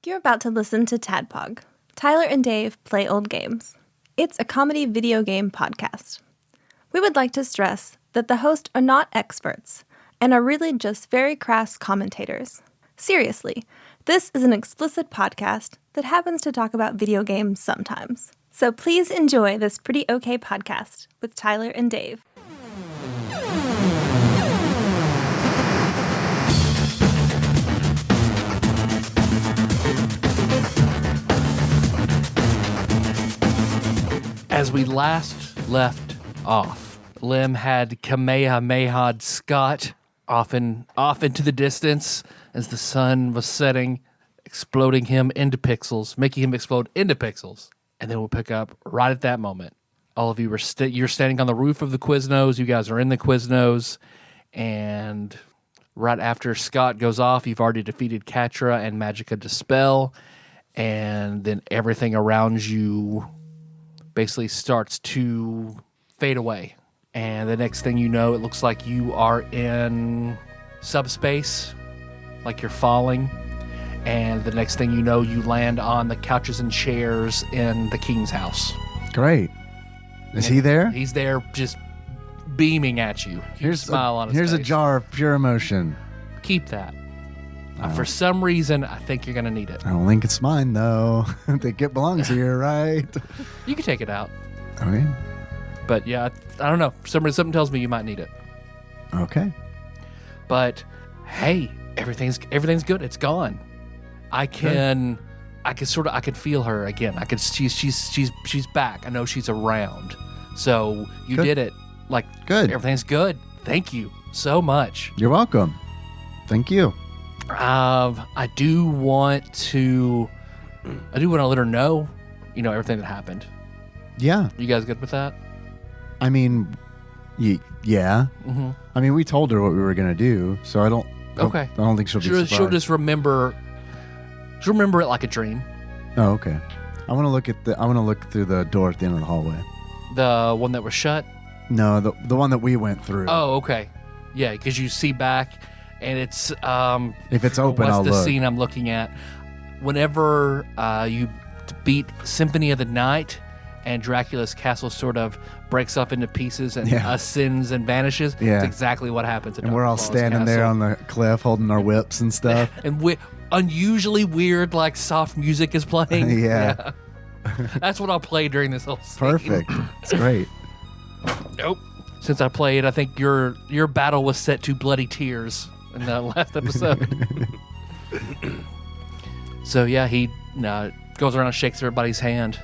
You're about to listen to TADPOG. Tyler and Dave play old games. It's a comedy video game podcast. We would like to stress that the hosts are not experts and are really just very crass commentators. Seriously, this is an explicit podcast that happens to talk about video games sometimes. So please enjoy this pretty okay podcast with Tyler and Dave. As we last left off, Lim had Kamehameha'd Scott off into the distance as the sun was setting, exploding him into pixels, making him explode into pixels. And then we'll pick up right at that moment. All of you were you're standing on the roof of the Quiznos. You guys are in the Quiznos. And right after Scott goes off, you've already defeated Katra and Magica Dispel. And then everything around you basically starts to fade away. And the next thing you know, it looks like you are in subspace, like you're falling. And the next thing you know, you land on the couches and chairs in the king's house. Great. Is he there? He's there just beaming at you. Here's a smile on his face. Here's a jar of pure emotion. Keep that. For some reason, I think you're going to need it. I don't think it's mine, though. I think it belongs here, right? You can take it out. Okay. But yeah, I don't know. For some reason, something tells me you might need it. Okay. But hey, everything's good. It's gone. I can feel her again. She's back. I know she's around. So you did it. Like, good. Everything's good. Thank you so much. You're welcome. Thank you. I do want to let her know, everything that happened. Yeah. You guys good with that? I mean, yeah. Mm-hmm. I mean, we told her what we were going to do, so I don't think she'll be surprised. She'll just remember. She'll remember it like a dream. Oh, okay. I want to look through the door at the end of the hallway. The one that was shut? No, the one that we went through. Oh, okay. Yeah, because you see back, and it's if it's open, I'll look. What's the scene I'm looking at? Whenever you beat Symphony of the Night, and Dracula's castle sort of breaks up into pieces and ascends and vanishes. Yeah. That's exactly what happens. And we're all standing there on the cliff holding our whips and stuff. And unusually weird, like soft music is playing. Yeah. That's what I'll play during this whole scene. Perfect. It's great. Nope. Since I played, I think your battle was set to bloody tears in the last episode. So yeah, he goes around and shakes everybody's hand.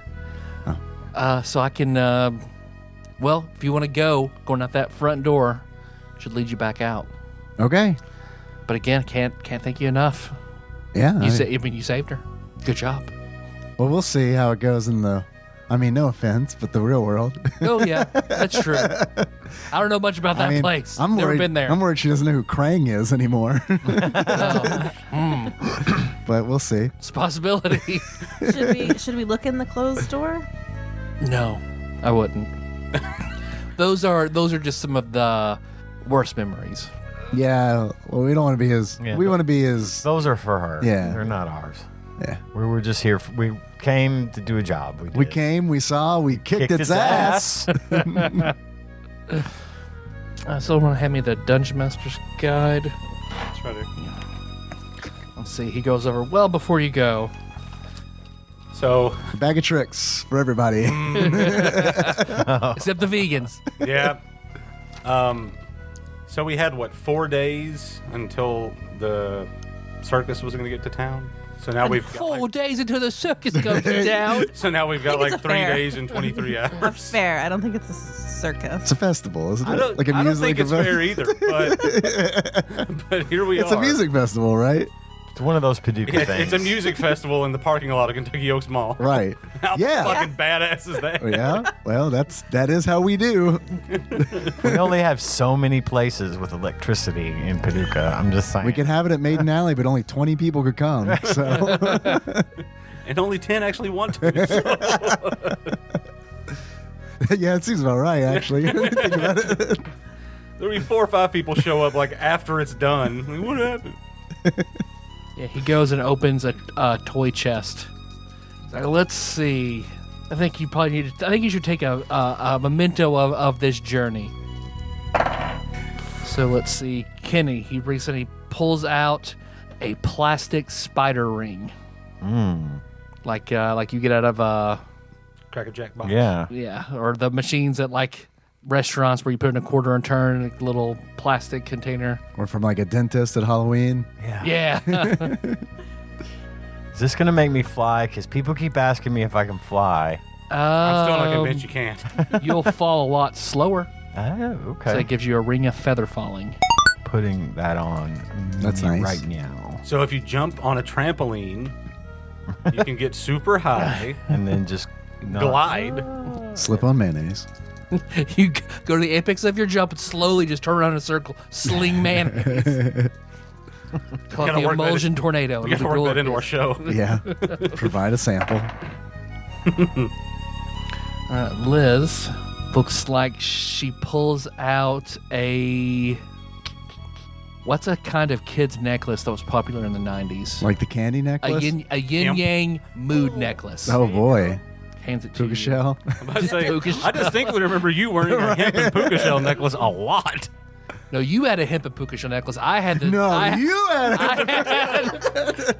So I can, if you want to going out that front door should lead you back out. Okay. But again, can't thank you enough. Yeah. You saved her. Good job. Well, we'll see how it goes no offense, but the real world. Oh, yeah, that's true. I don't know much about that place. I'm Never worried, been there. I'm worried she doesn't know who Krang is anymore. But we'll see. It's a possibility. Should we look in the closed door? No, I wouldn't. Those are just some of the worst memories. Yeah, well, we don't want to be his. Yeah, we want to be his. Those are for her. Yeah, they're not ours. Yeah, we were just here. We came to do a job. We came. We saw. We kicked its ass. Someone hand me the Dungeon Master's Guide. That's right here. Let's see. He goes over well before you go. So, a bag of tricks for everybody. Except the vegans. Yeah. So we had, 4 days until the circus was going to get to town? So now we've got 4 days until the circus goes down. So now we've got 3 days and 23 hours. That's fair. I don't think it's a circus. It's a festival, isn't it? I don't think it's fair either, but here we are. It's a music festival, right? It's one of those Paducah things. It's a music festival in the parking lot of Kentucky Oaks Mall. Right. How fucking badass is that? Yeah. Well, that is how we do. We only have so many places with electricity in Paducah. I'm just saying. We could have it at Maiden Alley, but only 20 people could come. So. And only 10 actually want to. So. Yeah, it seems about right, actually. Think about it. There'll be 4 or 5 people show up after it's done. What happened? Yeah, he goes and opens a toy chest. He's like, let's see. I think you probably need to, I think you should take a memento of this journey. So let's see. Kenny, he recently pulls out a plastic spider ring. Like you get out of Cracker Jack box. yeah, or the machines at like restaurants where you put in a quarter and turn in a little plastic container. Or from like a dentist at Halloween. Yeah. Is this going to make me fly? Because people keep asking me if I can fly. I'm still not convinced you can't. You'll fall a lot slower. Oh, okay. So it gives you a ring of feather falling. Putting that on That's nice. right now. So if you jump on a trampoline, you can get super high, And then just glide. Slip on mayonnaise. You go to the apex of your jump and slowly just turn around in a circle, sling mayonnaise. Call it Gotta the work that emulsion in- tornado. We got to work that into our show. Yeah. Provide a sample. Liz looks like she pulls out a... What's a kind of kid's necklace that was popular in the 90s? Like the candy A necklace? yin-yang mood necklace. Oh, boy. Hands it to Puka you. shell. I'm about to say, Puka I distinctly remember you wearing a hemp and puka shell necklace a lot. No, you had a hemp and puka shell necklace. I had the... No, I, you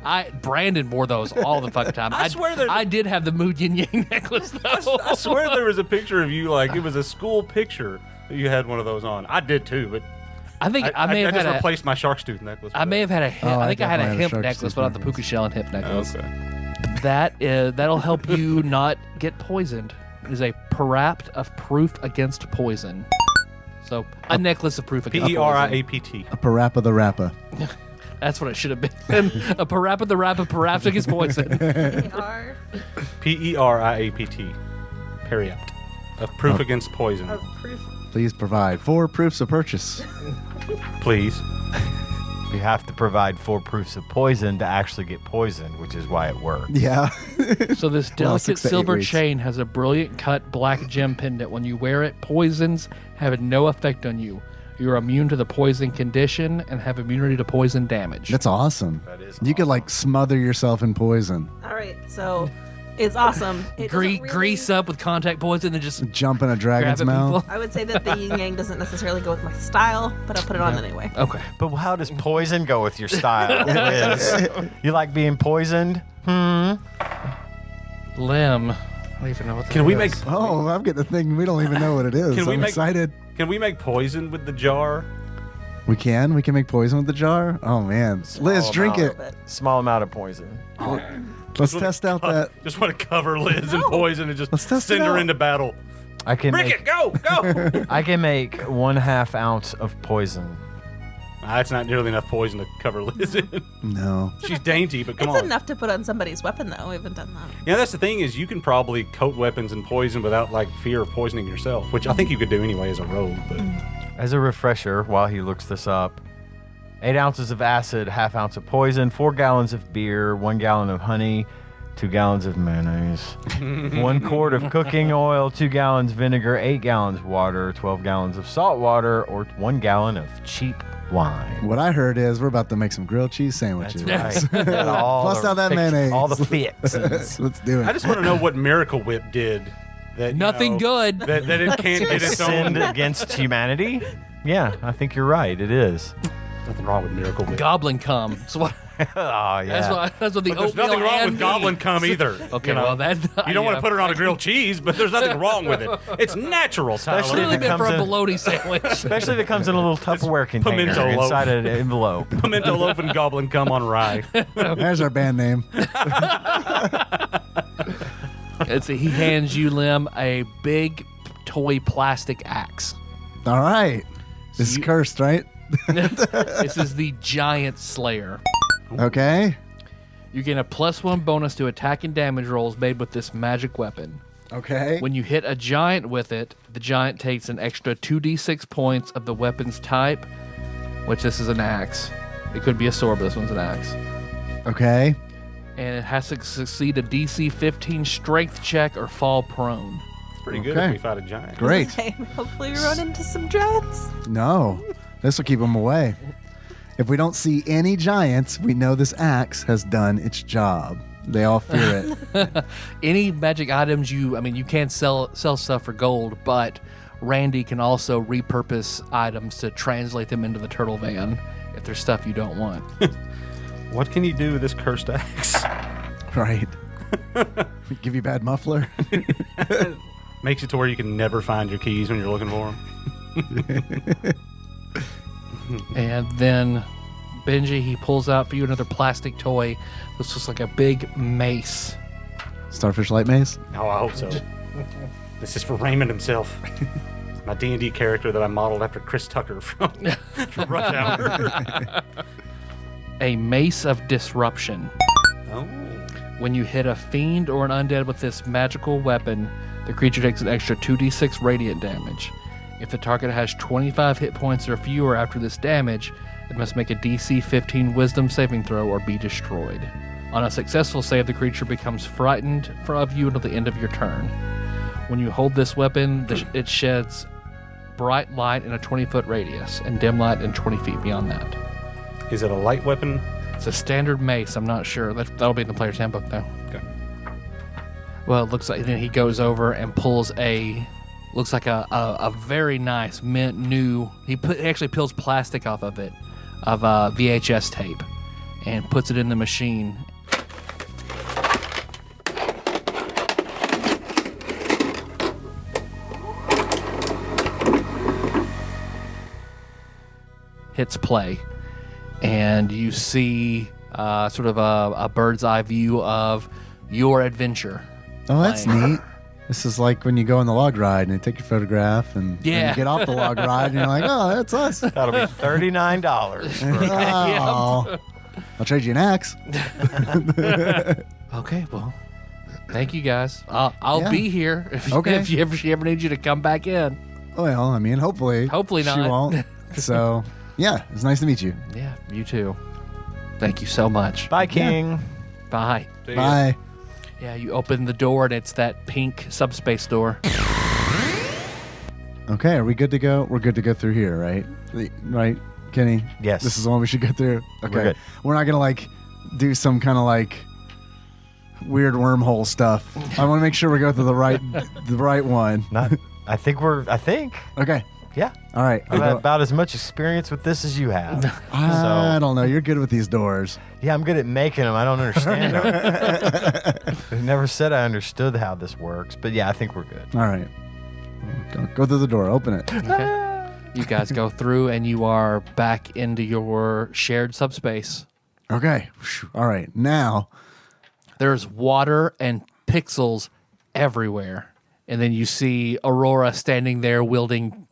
had Brandon wore those all the fucking time. I swear that- I did have the mood yin-yang necklace, though. I swear there was a picture of you, like it was a school picture that you had one of those on. I did too, but I think I may have just had replaced my shark's tooth necklace. I may have had a hemp. Oh, I I think I had a definitely had a hemp shark's necklace tooth without the necklace. puka shell and hemp necklace. Okay. That'll help you not get poisoned. It is a parapt of proof against poison. So a necklace of proof against poison. P-E-R-I-A-P-T. a parappa the rappa. That's what it should have been. A parappa the rap of parapt against poison. They are P-E-R-I-A-P-T. Periapt. Of proof against poison. of proof. Please provide 4 proofs of purchase. Please. You have to provide 4 proofs of poison to actually get poisoned, which is why it works. Yeah. So this Well, delicate 6 to 8 silver weeks. chain has a brilliant cut black gem pendant. When you wear it, poisons have no effect on you. You're immune to the poison condition and have immunity to poison damage. That's awesome. That is You could like smother yourself in poison. All right, so it's awesome. It doesn't really- Grease up with contact poison and just Jump in a dragon's grab at mouth. people. I would say that the yin yang doesn't necessarily go with my style, but I'll put it on anyway. Okay. But how does poison go with your style, Liz? You like being poisoned? Limb. I don't even know what that Can we is. make Oh, I'm getting a thing. We don't even know what it is. Can we I'm make- excited. Can we make poison with the jar? We can? We can make poison with the jar? Oh, man. Liz, drink A it. little bit. Small amount of poison. Let's test out that. Just want to cover Liz in No. poison and just Let's test it send her out. into battle. I can Rick make it, go, go! I can make 1/2 ounce of poison. That's not nearly enough poison to cover Liz in. No. She's dainty, but come It's on. enough to put on somebody's weapon, though. We haven't done that. Yeah, that's the thing is you can probably coat weapons in poison without like fear of poisoning yourself, which I think you could do anyway as a rogue. But As a refresher, while he looks this up, 8 ounces of acid, 1/2 ounce of poison, 4 gallons of beer, 1 gallon of honey, 2 gallons of mayonnaise, 1 quart of cooking oil, 2 gallons vinegar, 8 gallons water, 12 gallons of salt water, or 1 gallon of cheap wine. What I heard is we're about to make some grilled cheese sandwiches. That's right. Got all Bust the out that mayonnaise. All the fixins. Let's do it. I just want to know what Miracle Whip did. That you Nothing know, good. That it can't get its Sinned own. against humanity? Yeah, I think you're right. It is. Nothing wrong with Miracle Whip. Goblin cum. So what, Oh, yeah. that's what the But there's oatmeal nothing wrong and with goblin meat. cum either. Okay, you know? well that You don't want to put it on a grilled cheese, but there's nothing wrong with it. It's natural, It's Especially Tyler. really if it meant for a comes in- bologna sandwich. Especially if it comes in a little Tupperware container pimento loaf. inside an envelope. Pimento loaf and goblin cum on rye. There's our band name. He hands you, Lim, a big toy plastic axe. All right. This is You- cursed, right? This is the Giant Slayer. Okay. You gain a +1 bonus to attack and damage rolls made with this magic weapon. Okay. When you hit a giant with it, the giant takes an extra 2d6 points of the weapon's type, which this is an axe. It could be a sword, but this one's an axe. Okay. And it has to succeed a DC 15 strength check or fall prone. It's pretty good Okay. if we fight a giant. Great. Okay, hopefully we run into some giants. No. This will keep them away. If we don't see any giants, we know this axe has done its job. They all fear it. Any magic items you can sell stuff for gold, but Randy can also repurpose items to translate them into the turtle van if there's stuff you don't want. What can you do with this cursed axe? Right. We give you bad muffler. Makes it to where you can never find your keys when you're looking for them. And then Benji, he pulls out for you another plastic toy. This looks like a big mace. Starfish light maze? Oh, I hope so. This is for Raymond himself. My D&D character that I modeled after Chris Tucker from Rush Hour. A mace of disruption. Oh. When you hit a fiend or an undead with this magical weapon, the creature takes an extra 2d6 radiant damage. If the target has 25 hit points or fewer after this damage, it must make a DC 15 wisdom saving throw or be destroyed. On a successful save, the creature becomes frightened of you until the end of your turn. When you hold this weapon, it sheds bright light in a 20-foot radius and dim light in 20 feet beyond that. Is it a light weapon? It's a standard mace. I'm not sure. That'll be in the player's handbook, though. Okay. Well, it looks like then he goes over and pulls looks like a very nice mint new. He actually peels plastic off of it, of VHS tape, and puts it in the machine. Hits play, and you see sort of a bird's eye view of your adventure. Oh, that's neat. This is like when you go on the log ride and they take your photograph, and then you get off the log ride and you're like, oh, that's us. That'll be $39. Oh, I'll trade you an axe. Okay, well, thank you guys. I'll be here if she ever needs you to come back in. Well, I mean, hopefully not. She won't. So, yeah, it's nice to meet you. Yeah, you too. Thank you so much. Bye, King. Bye. Bye. Yeah, you open the door and it's that pink subspace door. Okay, are we good to go? We're good to go through here, right? Right, Kenny? Yes. This is the one we should go through? Okay. We're good. We're not going to, do some kind of, weird wormhole stuff. I want to make sure we go through the right one. I think. Okay. Yeah. All right. I've had about as much experience with this as you have. I don't know. You're good with these doors. Yeah, I'm good at making them. I don't understand them. I never said I understood how this works, but yeah, I think we're good. All right. Go through the door. Open it. Okay. You guys go through and you are back into your shared subspace. Okay. All right. Now. There's water and pixels everywhere. And then you see Aurora standing there wielding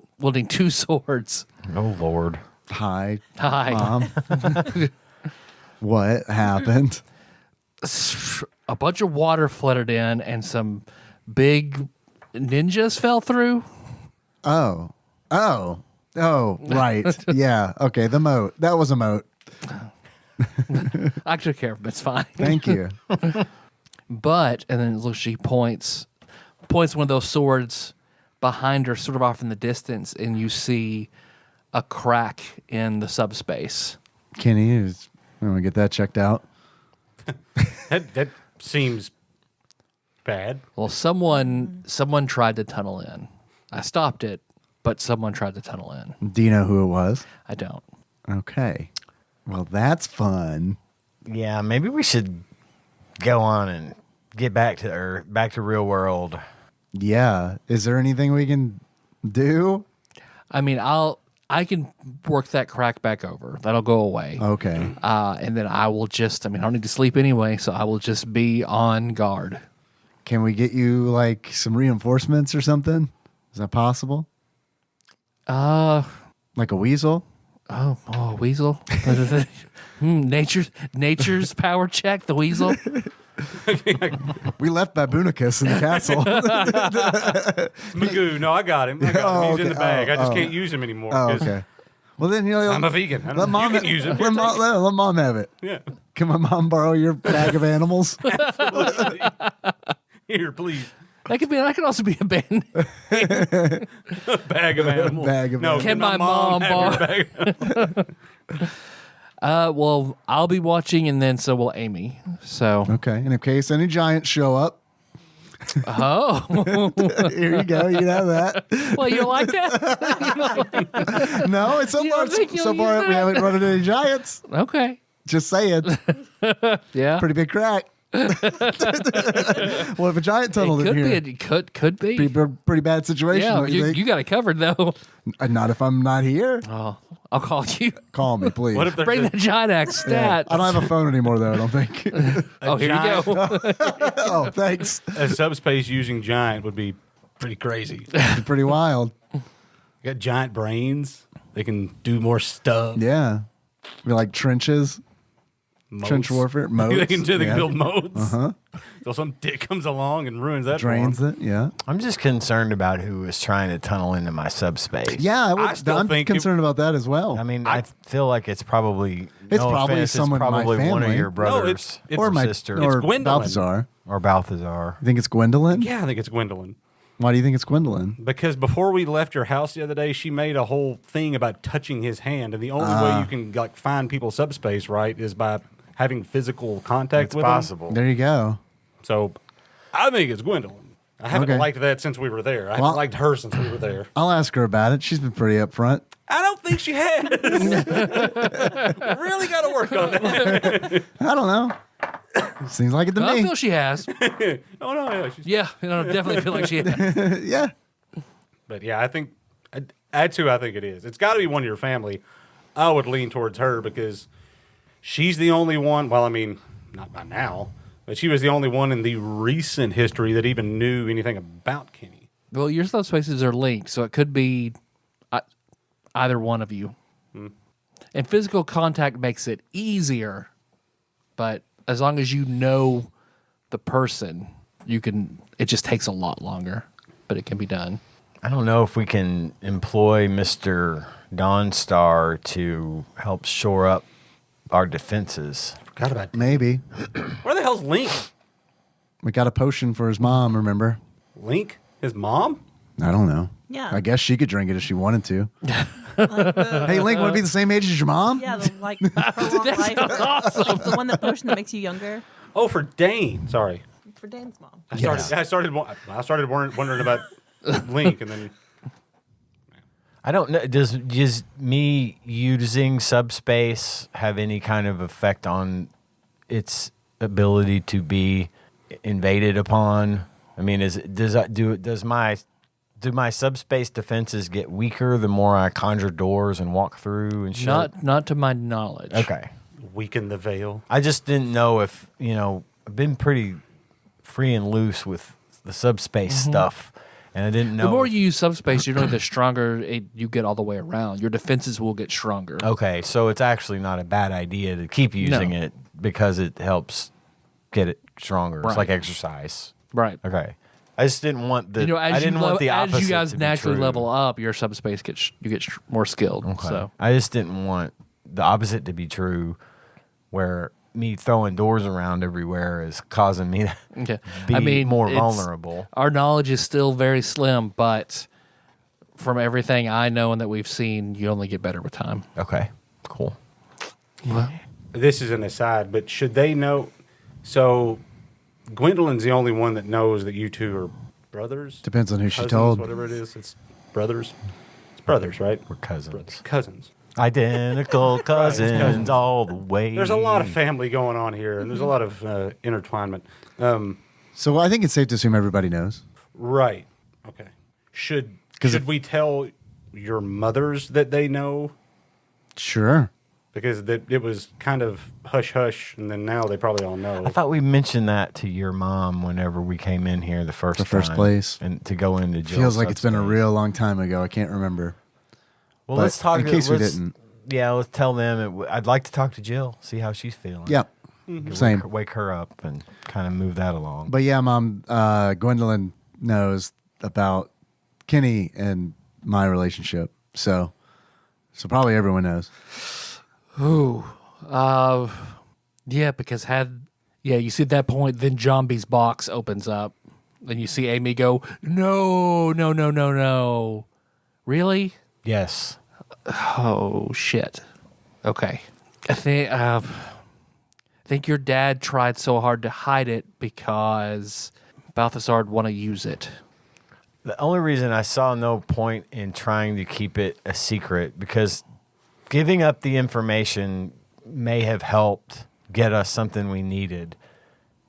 two swords. Oh, Lord. Hi. Hi. Mom. What happened? A bunch of water flooded in and some big ninjas fell through. Oh, right. Yeah. Okay. The moat. That was a moat. I took care of him. It's fine. Thank you. But, and then look, she points one of those swords behind her, sort of off in the distance, and you see a crack in the subspace. Kenny, I'm going to get that checked out. That seems bad. Well, someone tried to tunnel in. I stopped it, but someone tried to tunnel in. Do you know who it was? I don't. Okay. Well, that's fun. Yeah, maybe we should go on and get back to Earth, back to real world. Yeah. Is there anything we can do? I mean, I can work that crack back over. That'll go away. Okay. And then I will just, I don't need to sleep anyway, so I will just be on guard. Can we get you some reinforcements or something? Is that possible? Like a weasel? Oh, weasel. Nature's power check, the weasel. We left Baboonicus in the castle. Magoo. No, I got him. He's in the bag. I just can't use him anymore. Oh, okay. Well, then, I'm a vegan. Let mom you can use it. Let mom have it. Yeah. Can my mom borrow your bag of animals? Here, please. I could also be a band. Bag of animals. Bag of animals. Can my mom borrow? Well, I'll be watching, and then so will Amy. So Okay. And in case any giants show up, oh, here you go. You can have that. well, you don't like that? No, it's so You far, don't think you'll so far use we that? haven't run into any giants. Okay, Just saying. yeah. Pretty big crack. Well, if a giant tunnel It in could here, be. It could be. pretty bad situation. Yeah, don't you think? you got it covered though. Not if I'm not here. Oh, I'll call you. Call me, please. What if there's Bring a, that giant axe Yeah. stat. I don't have a phone anymore, though. I don't think. Oh, here you go. Oh, thanks. a subspace using giant would be pretty crazy? It's pretty wild. Got giant brains. They can do more stuff. Yeah. We like trenches, Moats. trench warfare, they moats. can yeah. build moats. So some dick comes along and ruins that. Drains for 'em. it. Yeah. I'm just concerned about who is trying to tunnel into my subspace. Yeah, I still I'm think concerned about that as well. I mean, I feel like it's probably It's no probably offense, someone in it's my probably one of family. your No, brothers it's or my sister or Gwendolyn. Balthazar. or Balthazar. You think it's Gwendolyn? Yeah, I think it's Gwendolyn. Why do you think it's Gwendolyn? Because before we left your house the other day, she made a whole thing about touching his hand, and the only way you can like find people's subspace right is by having physical contact It's with them. possible. There you go. So I think it's Gwendolyn. I haven't Okay. liked that since we were there. I Well- haven't liked her since we were there. I'll ask her about it. She's been pretty upfront. I don't think she has. Really got to work on that. I don't know. Seems like it to I me. feel she has. Oh no, yeah, she's, Yeah, I definitely feel like she has. Yeah. but yeah, I think that's who I think it is. It's got to be one of your family. I would lean towards her because she's the only one. Well, I mean, not by now, but she was the only one in the recent history that even knew anything about Kenny. Well, your subspaces are linked, so it could be either one of you. And physical contact makes it easier, but as long as you know the person, you can. It just takes a lot longer, but it can be done. I don't know if we can employ Mr. Dawnstar to help shore up our defenses. Forgot about that. Maybe. Where the hell's Link? We got a potion for his mom, remember? Link? His mom? I don't know. Yeah. I guess she could drink it if she wanted to. Hey, Link, want to be the same age as your mom? Yeah, the prolonged life. Awesome. The one that potion that makes you younger. Oh, for Dane. Sorry. For Dane's mom. I started wondering about Link, and then I don't know. Does me using subspace have any kind of effect on its ability to be invaded upon? I mean, do my subspace defenses get weaker the more I conjure doors and walk through and shit? Not to my knowledge. Okay. weaken the veil. I just didn't know if, I've been pretty free and loose with the subspace stuff. And I didn't know. The more you use subspace, the stronger you get all the way around. Your defenses will get stronger. Okay, so it's actually not a bad idea to keep using No. it because it helps get it stronger. Right. It's like exercise. Right. Okay. I just didn't want the. I as didn't want the opposite. as you guys to be naturally true. level up, your subspace gets more skilled. Okay. So I just didn't want the opposite to be true, where me throwing doors around everywhere is causing me to okay. be more it's- vulnerable. Our knowledge is still very slim, but from everything I know and that we've seen, you only get better with time. Okay, cool. This is an aside, but should they know? So, Gwendolyn's the only one that knows that you two are brothers. Depends on who she cousins, told. Whatever it is, it's brothers. It's brothers, right? We're cousins. Brothers. Cousins. Identical cousins cousins. all the way. There's a lot of family going on here, and there's a lot of intertwinement. So I think it's safe to assume everybody knows. Right. Okay. Should we tell your mothers that they know? Sure. Because it was kind of hush hush, and then now they probably all know. I thought we mentioned that to your mom whenever we came in here the first time. place. And to go into Jill's Feels like it's been a subspace. real long time ago. I can't remember. Well, but let's talk. in case we let's- didn't. Yeah, let's tell them. I'd like to talk to Jill, see how she's feeling. Yep. Same. Wake her up and kind of move that along. But yeah, Mom, Gwendolyn knows about Kenny and my relationship. So probably everyone knows. Ooh. Yeah, because you see at that point, then Zombie's box opens up, and you see Amy go, no. Really? Yes. Oh, shit. Okay. I think your dad tried so hard to hide it because Balthazar would want to use it. The only reason I saw no point in trying to keep it a secret because giving up the information may have helped get us something we needed.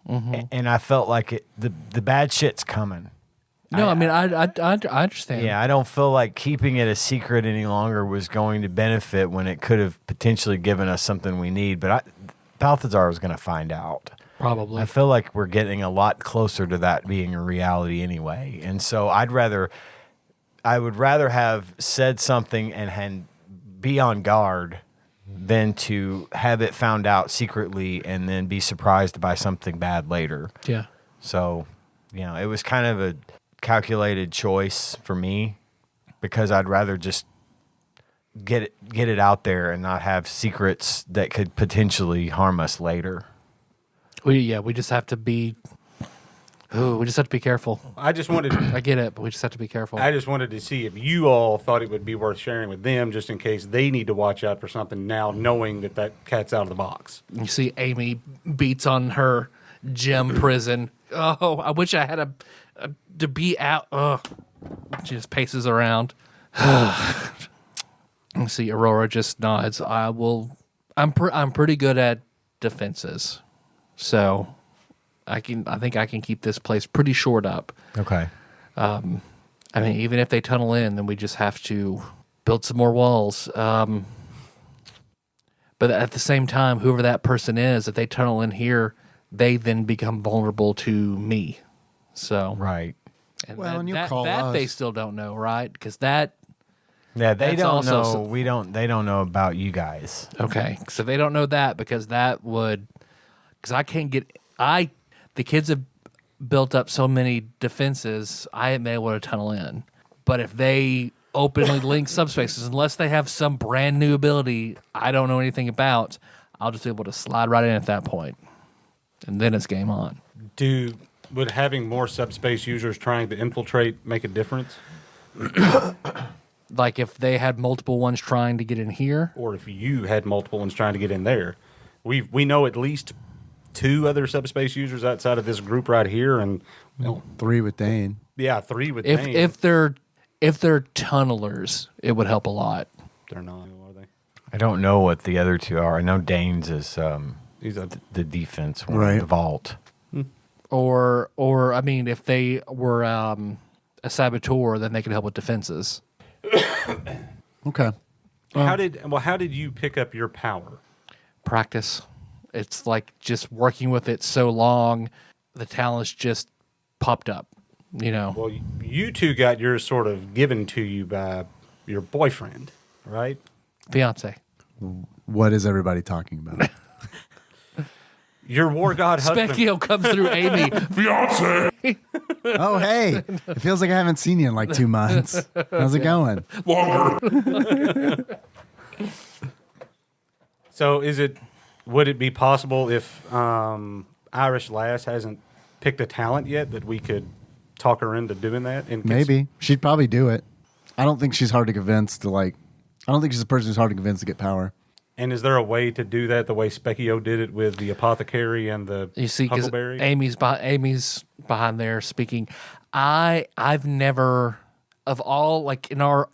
And I felt like the bad shit's coming. No, I understand. Yeah, I don't feel like keeping it a secret any longer was going to benefit when it could have potentially given us something we need. But Balthazar was going to find out. Probably. I feel like we're getting a lot closer to that being a reality anyway. And so I would rather have said something and be on guard than to have it found out secretly and then be surprised by something bad later. Yeah. So, it was kind of a calculated choice for me because I'd rather just get it out there and not have secrets that could potentially harm us later. We just have to be. We just have to be careful. I just wanted. I get it, but we just have to be careful. I just wanted to see if you all thought it would be worth sharing with them, just in case they need to watch out for something now, knowing that cat's out of the box. You see, Amy beats on her gem prison. Oh, I wish I had to be out. Oh, she just paces around. You see, Aurora just nods. I'm pretty good at defenses, so I think I can keep this place pretty shored up. Okay. Even if they tunnel in, then we just have to build some more walls. But at the same time, whoever that person is, if they tunnel in here, they then become vulnerable to me. So Right. And you that call us. they still don't know, right? Because that. Yeah, they That's don't also know. They don't know about you guys. Okay, so they don't know that because I can't get. The kids have built up so many defenses, I haven't been able to tunnel in. But if they openly link subspaces, unless they have some brand new ability I don't know anything about, I'll just be able to slide right in at that point. And then it's game on. Would having more subspace users trying to infiltrate make a difference? Like if they had multiple ones trying to get in here? Or if you had multiple ones trying to get in there? We know at least 2 other subspace users outside of this group right here, and 3 with Dane. yeah, 3 with Dane. If they're tunnelers, it would help a lot. They're not, are they? I don't know what the other 2 are. I know Dane's is He's a the defense one, Right. the vault. Or if they were a saboteur, then they could help with defenses. Okay. How did you pick up your power? Practice. It's like just working with it so long, the talents just popped up, Well, you 2 got yours sort of given to you by your boyfriend, right? Fiance. What is everybody talking about? Your war god husband. Specchio comes through Amy. Oh, hey. It feels like I haven't seen you in like 2 months. How's it going? So would it be possible if Irish Lass hasn't picked a talent yet that we could talk her into doing that? Maybe. She'd probably do it. I don't think she's hard to convince I don't think she's a person who's hard to convince to get power. And is there a way to do that the way Specchio did it with the apothecary and the You see, because huckleberry? Amy's behind there speaking. I've never, of all, like in our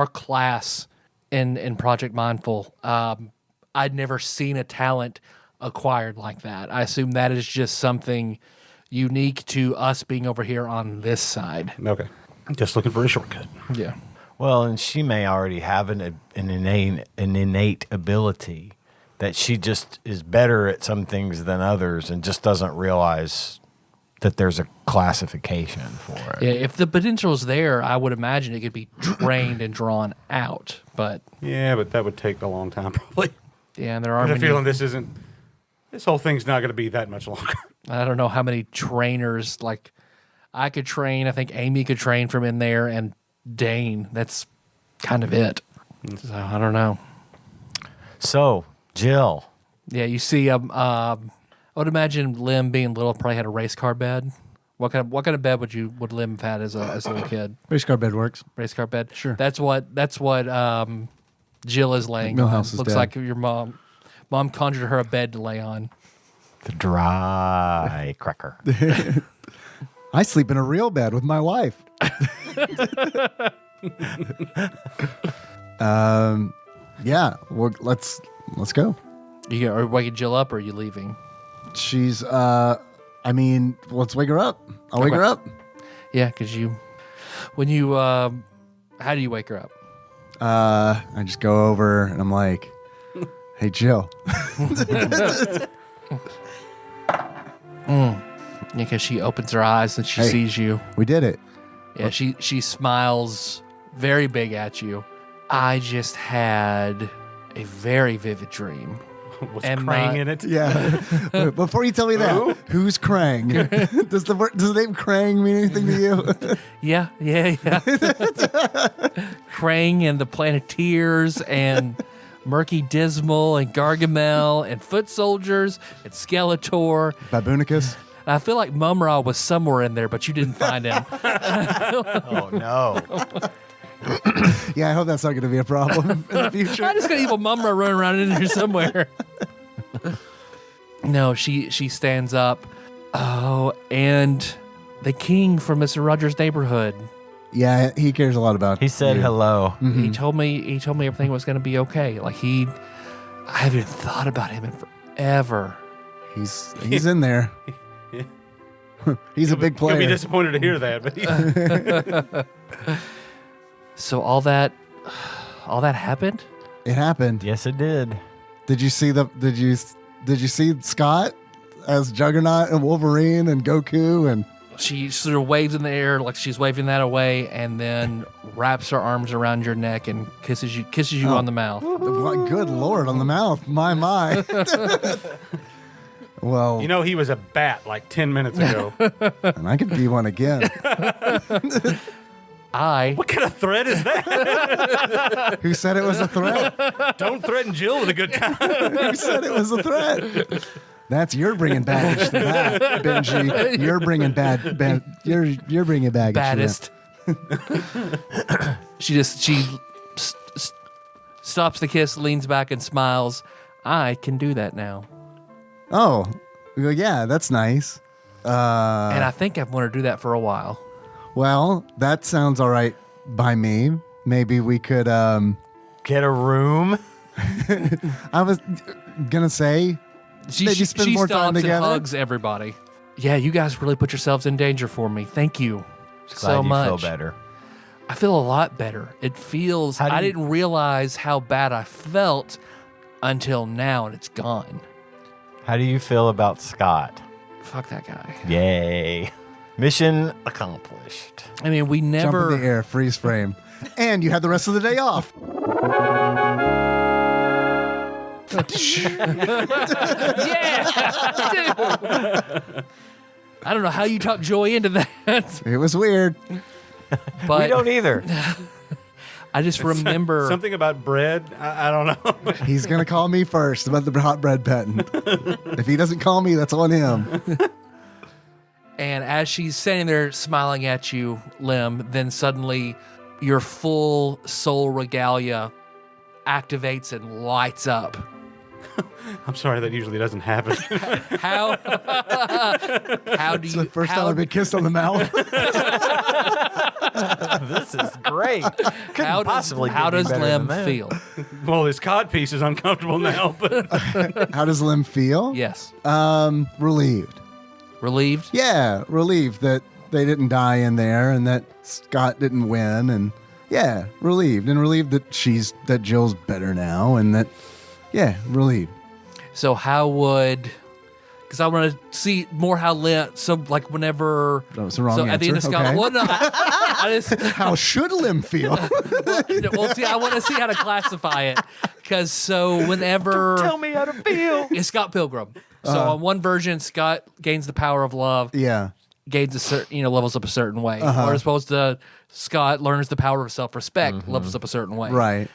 class in Project Mindful, I'd never seen a talent acquired like that. I assume that is just something unique to us being over here on this side. Okay. Just looking for a shortcut. Yeah. Well, and she may already have an innate ability that she just is better at some things than others and just doesn't realize that there's a classification for it. Yeah, if the potential's there, I would imagine it could be trained and drawn out. But Yeah, but that would take a long time probably. yeah, and there I are have a many, feeling this whole thing's not going to be that much longer. I don't know how many trainers, like I could train, I think Amy could train from in there, and Dane, that's kind of it. So I don't know. So, Jill. Yeah, you see, I would imagine Lim being little probably had a race car bed. What kind of bed would Lim have had as a little kid? Race car bed works. Race car bed. Sure. That's what Jill is laying Milhouse on. is Looks dead. like your mom. Mom conjured her a bed to lay on. The dry cracker. I sleep in a real bed with my wife. Yeah. Well, let's go. Are waking Jill up, or are you leaving? She's. I mean, let's wake her up. I'll wake her up. Yeah, because when you, how do you wake her up? I just go over and I'm like, "Hey, Jill." Yeah, because she opens her eyes and she Hey. sees you. We did it. Yeah, she smiles very big at you. I just had a very vivid dream. Was And Krang my- in it? Yeah. Wait, before you tell me that, who's Krang? Does the name Krang mean anything to you? Yeah. Krang and the Planeteers and Murky Dismal and Gargamel and Foot Soldiers and Skeletor. Baboonicus. I feel like Mumra was somewhere in there, but you didn't find him. Oh, no. Yeah, I hope that's not going to be a problem in the future. I just got evil Mumra running around in there somewhere. No, she stands up. Oh, and the king from Mr. Rogers' neighborhood. Yeah, he cares a lot about. He said you. hello. He told me everything was going to be okay. Like I haven't thought about him in forever. He's in there. He's a big You'll be player. disappointed to hear that, but So all that happened. It happened. Yes, it did. Did you see Did you see Scott as Juggernaut and Wolverine and Goku and? She sort of waves in the air like she's waving that away, and then wraps her arms around your neck and kisses you on the mouth. What, good Lord, on the mouth. My. Well, you know he was a bat like 10 minutes ago. and I could be one again. What kind of threat is that? Who said it was a threat? Don't threaten Jill with a good time. Who said it was a threat? That's you're bringing baggage to that, Benji. You're bringing You're bringing baggage. Baddest. She stops the kiss, leans back, and smiles. I can do that now, Oh, well, yeah, that's nice. and I think I've wanted to do that for a while. Well, that sounds all right by me. Maybe we could. Get a room. I was gonna say. Maybe spend more time stops and together. hugs everybody. Yeah, you guys really put yourselves in danger for me. Thank you Glad so you much. feel better. I feel a lot better. It feels. How do I you- didn't realize how bad I felt until now, and it's gone. How do you feel about Scott? Fuck that guy. Yay. Mission accomplished. I mean, we Jump in never. the air, freeze frame, and you had the rest of the day off. Yeah, dude. I don't know how you talk joy into that, It was weird. but We don't either. I just remember. Something about bread. I don't know. He's gonna call me first about the hot bread patent. If he doesn't call me, that's on him. And as she's standing there smiling at you, Lim, then suddenly your full soul regalia activates and lights up. I'm sorry, that usually doesn't happen. How? How do It's you? the first how, time I've been kissed on the mouth. This is great. how does, how does Lim feel? Well, this cod piece is uncomfortable now, but How does Lim feel? Yes. Relieved. Relieved? Yeah, relieved that they didn't die in there and that Scott didn't win, and yeah, relieved that Jill's better now, and that relieved. So how would? Because I want to see more how Lim. So like whenever. That was the wrong at the end of answer, Scott. okay. Well, no, I just. How should Lim feel? Well, see, I want to see how to classify it. Because so whenever. Tell me how to feel. It's Scott Pilgrim. So on one version, Scott gains the power of love, Yeah. gains a certain, levels up a certain way. Or as opposed to Scott learns the power of self-respect, levels up a certain way. Right.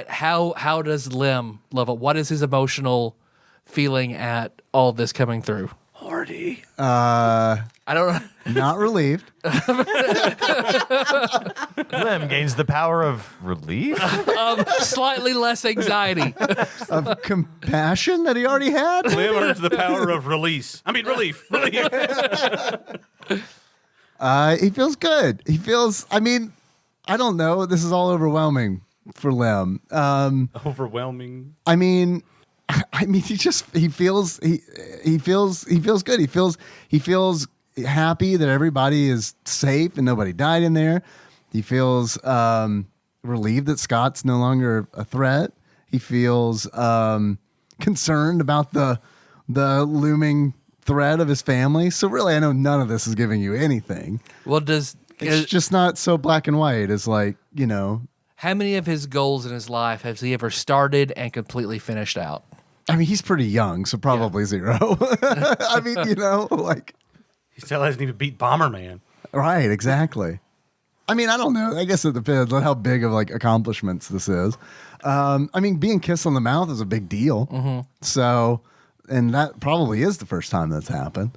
How does Lim level? What is his emotional feeling at all this coming through? Hardy. I don't know. Not relieved. Lim gains the power of relief. Of slightly less anxiety. Of compassion that he already had. Lim earns the power of release. I mean, relief. Relief. He feels good. He feels, I mean, I don't know. This is all overwhelming for Lim. Overwhelming. I mean, he feels good. He feels happy that everybody is safe and nobody died in there. He feels relieved that Scott's no longer a threat. He feels concerned about the looming threat of his family. So really, I know none of this is giving you anything. Well, It's just not so black and white as like, how many of his goals in his life has he ever started and completely finished out? I mean, he's pretty young, so probably zero. I mean, like. He still hasn't even beat Bomberman. Right, exactly. I mean, I don't know. I guess it depends on how big of like accomplishments this is. I mean, being kissed on the mouth is a big deal. Mm-hmm. So, and that probably is the first time that's happened.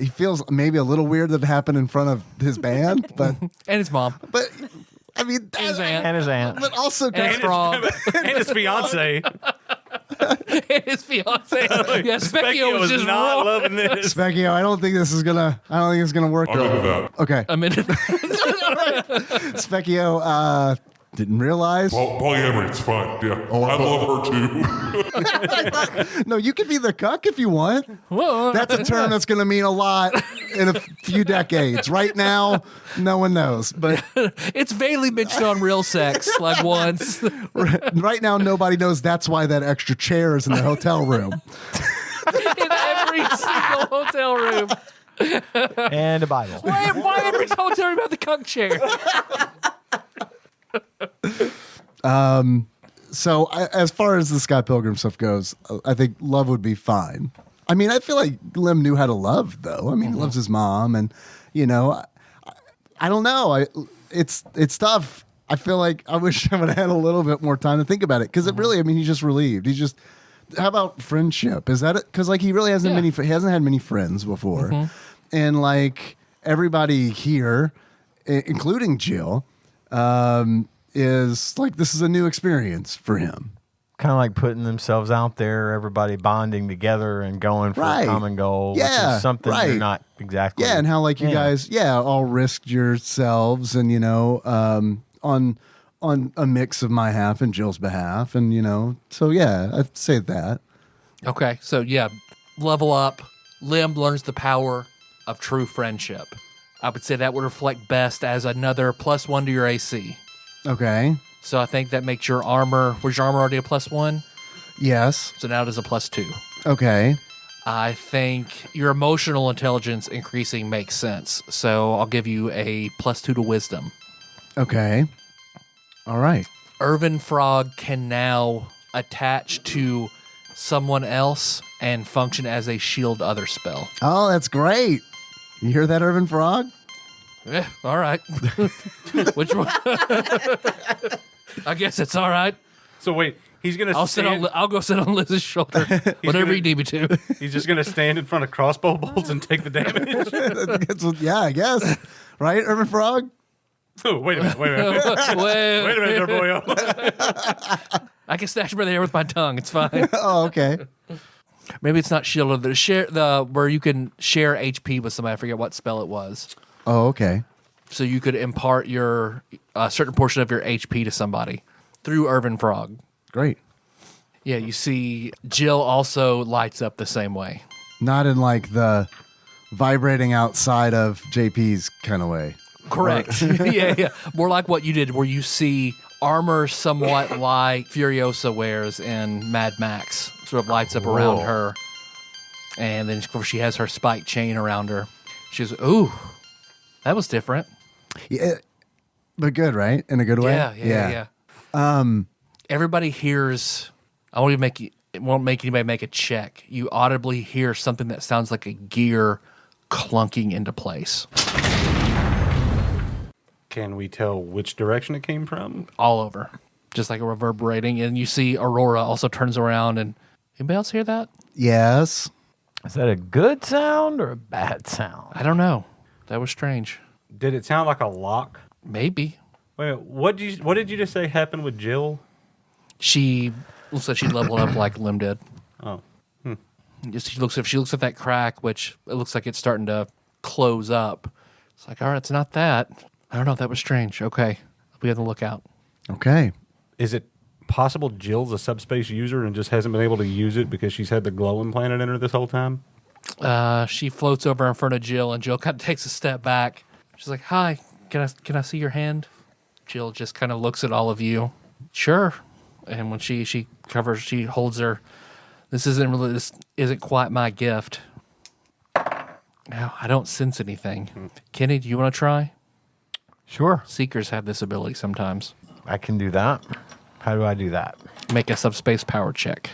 He feels maybe a little weird that it happened in front of his band, but And his mom. but I mean, And his aunt. And his aunt. but also And kind his of, frog. And his fiance. And his fiance. Yeah, Specchio was just not wrong. loving this. Specchio, I don't think it's gonna work. I'm into that. Okay, A minute. Specchio didn't realize. Polyamory, it's fine. Yeah. I love her too. No, you can be the cuck if you want. Whoa. That's a term that's going to mean a lot in a few decades. Right now, no one knows. But It's vaguely mentioned on Real Sex, like once. right now, nobody knows that's why that extra chair is in the hotel room. In every single hotel room. And a Bible. Why every hotel room have the cuck chair? So as far as the Scott Pilgrim stuff goes, I think love would be fine. I mean, I feel like Lim knew how to love, though. I mean, he loves his mom, and I don't know. It's tough. I feel like I wish I would have had a little bit more time to think about it because it really. I mean, he's just relieved. He's just. How about friendship? Is that it? Because like he really hasn't he hasn't had many friends before, and like everybody here, including Jill, is like this is a new experience for him. Kind of like putting themselves out there, everybody bonding together and going for Right. a common goal, Yeah, which is something right. you're not exactly. Yeah, and how like you Yeah. guys, all risked yourselves, and on a mix of my half and Jill's behalf, and so yeah, I'd say that. Okay, so yeah, level up. Lim learns the power of true friendship. I would say that would reflect best as another +1 to your AC. Okay. So I think that makes your armor. Was your armor already a +1? Yes. So now it is a +2. Okay. I think your emotional intelligence increasing makes sense. So I'll give you a +2 to wisdom. Okay. All right. Irvin Frog can now attach to someone else and function as a shield other spell. Oh, that's great. You hear that, Irvin Frog? Yeah, all right. Which one? I guess it's all right. So wait, he's gonna I'll go sit on Liz's shoulder. Whatever gonna- you need me to. He's just gonna stand in front of crossbow bolts and take the damage. Yeah, I guess. Right, Irvin Frog? Oh, wait a minute. Wait a minute, there, boyo. I can snatch him by the hair with my tongue. It's fine. Oh, okay. Maybe it's not shield. Where you can share HP with somebody. I forget what spell it was. Oh, okay. So you could impart your certain portion of your HP to somebody through Irvin Frog. Great. Yeah, you see, Jill also lights up the same way. Not in like the vibrating outside of JP's kind of way. Correct. Yeah. More like what you did, where you see armor somewhat like Furiosa wears in Mad Max, sort of lights up around her. And then, of course, she has her spiked chain around her. She goes, ooh, that was different. Yeah, but good, right? In a good way. Yeah. Everybody hears. I won't even make you. It won't make anybody make a check. You audibly hear something that sounds like a gear clunking into place Can we tell which direction it came from? all over, just like a reverberating. And you see Aurora also turns around. And anybody else hear that? Yes. Is that a good sound or a bad sound? I don't know. That was strange. Did it sound like a lock? Maybe. Wait, what did you just say happened with Jill? She looks like she leveled up like Lim did. Oh. She looks at that crack, which it looks like it's starting to close up. It's like, all right, it's not that. I don't know. That was strange. Okay. I'll be on the lookout. Okay. Is it possible Jill's a subspace user and just hasn't been able to use it because she's had the glow implanted in her this whole time? She floats over in front of Jill, and Jill kind of takes a step back. She's like, "Hi, can I see your hand?" Jill just kind of looks at all of you. Sure. And when she holds her. This isn't quite my gift. Now, I don't sense anything. Kenny, do you want to try? Sure. Seekers have this ability sometimes. I can do that. How do I do that? Make a subspace power check.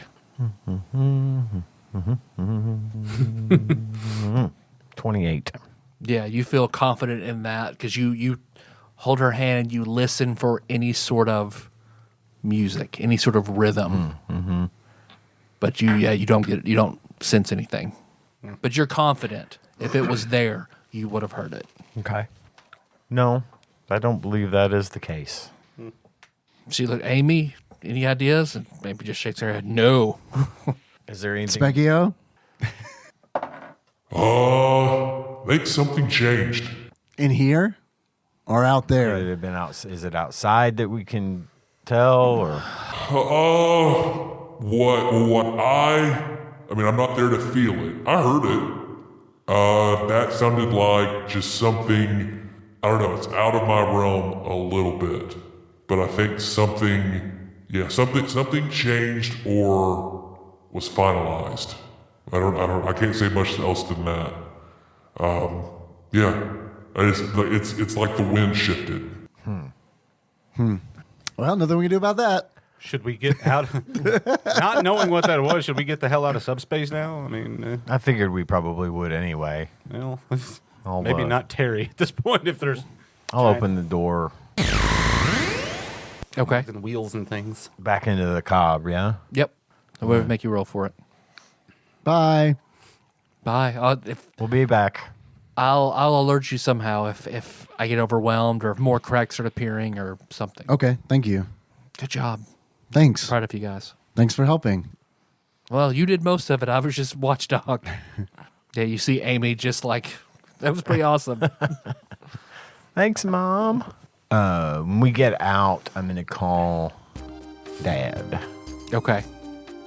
28. Yeah, you feel confident in that because you hold her hand and you listen for any sort of music, any sort of rhythm. Mm-hmm. But you don't sense anything. But you're confident. If it was there, you would have heard it. Okay. No, I don't believe that is the case. She looked, Amy, any ideas? And maybe just shakes her head. No. Is there anything? Specchio? I think something changed. In here? Or out Could there? it have been out? Is it outside that we can tell, or? I mean, I'm not there to feel it. I heard it. That sounded like just something, I don't know, it's out of my realm a little bit. But I think something changed or was finalized. I can't say much else than that. It's like the wind shifted. Well, nothing we can do about that. Should we get out? Not knowing what that was, should we get the hell out of subspace now? I mean, I figured we probably would anyway. well, I'll, maybe not Terry at this point if there's I'll open the door Okay. and wheels and things. back into the cob, yeah? Yep. I would make you roll for it. Bye. Bye. We'll be back. I'll alert you somehow if I get overwhelmed or if more cracks start appearing or something. Okay, thank you. Good job. Thanks. Proud of you guys. Thanks for helping. Well, you did most of it. I was just watchdog. Yeah, you see Amy just like, that was pretty awesome. Thanks, Mom. When we get out, I'm going to call Dad Okay.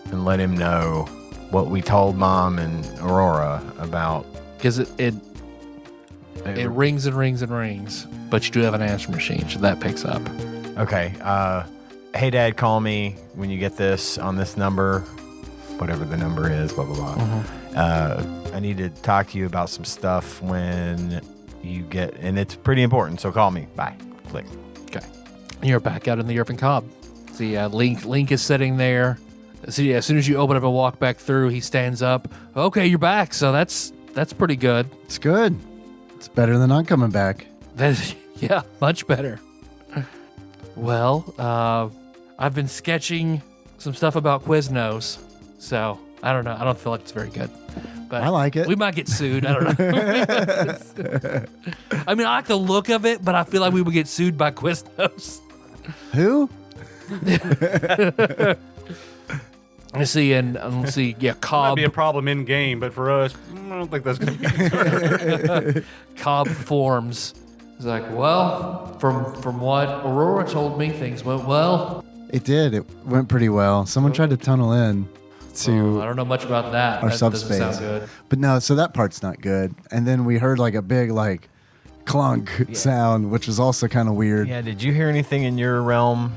and let him know what we told Mom and Aurora about. Because it rings and rings and rings, but you do have an answer machine, so that picks up. Okay. Hey, Dad, call me when you get this on this number, whatever the number is, blah, blah, blah. I need to talk to you about some stuff when you get, and it's pretty important, so call me. Bye. Click. Okay. And you're back out in the urban cob. See, Link is sitting there. See, as soon as you open up and walk back through, he stands up. Okay, you're back, so that's pretty good. It's good. It's better than not coming back. Yeah, much better. Well, I've been sketching some stuff about Quiznos, so I don't know. I don't feel like it's very good. But I like it. We might get sued. I don't know. I mean, I like the look of it, but I feel like we would get sued by Quiznos. Who? Let's see, yeah, Might Cobb. be a problem in game, but for us, I don't think that's going to be. Cobb forms. He's like, well, from what Aurora told me, things went well. It did. It went pretty well. Someone tried to tunnel in to I don't know much about that. our That subspace. doesn't sound good. But no, so that part's not good. And then we heard like a big like clunk sound, which was also kind of weird. Yeah, did you hear anything in your realm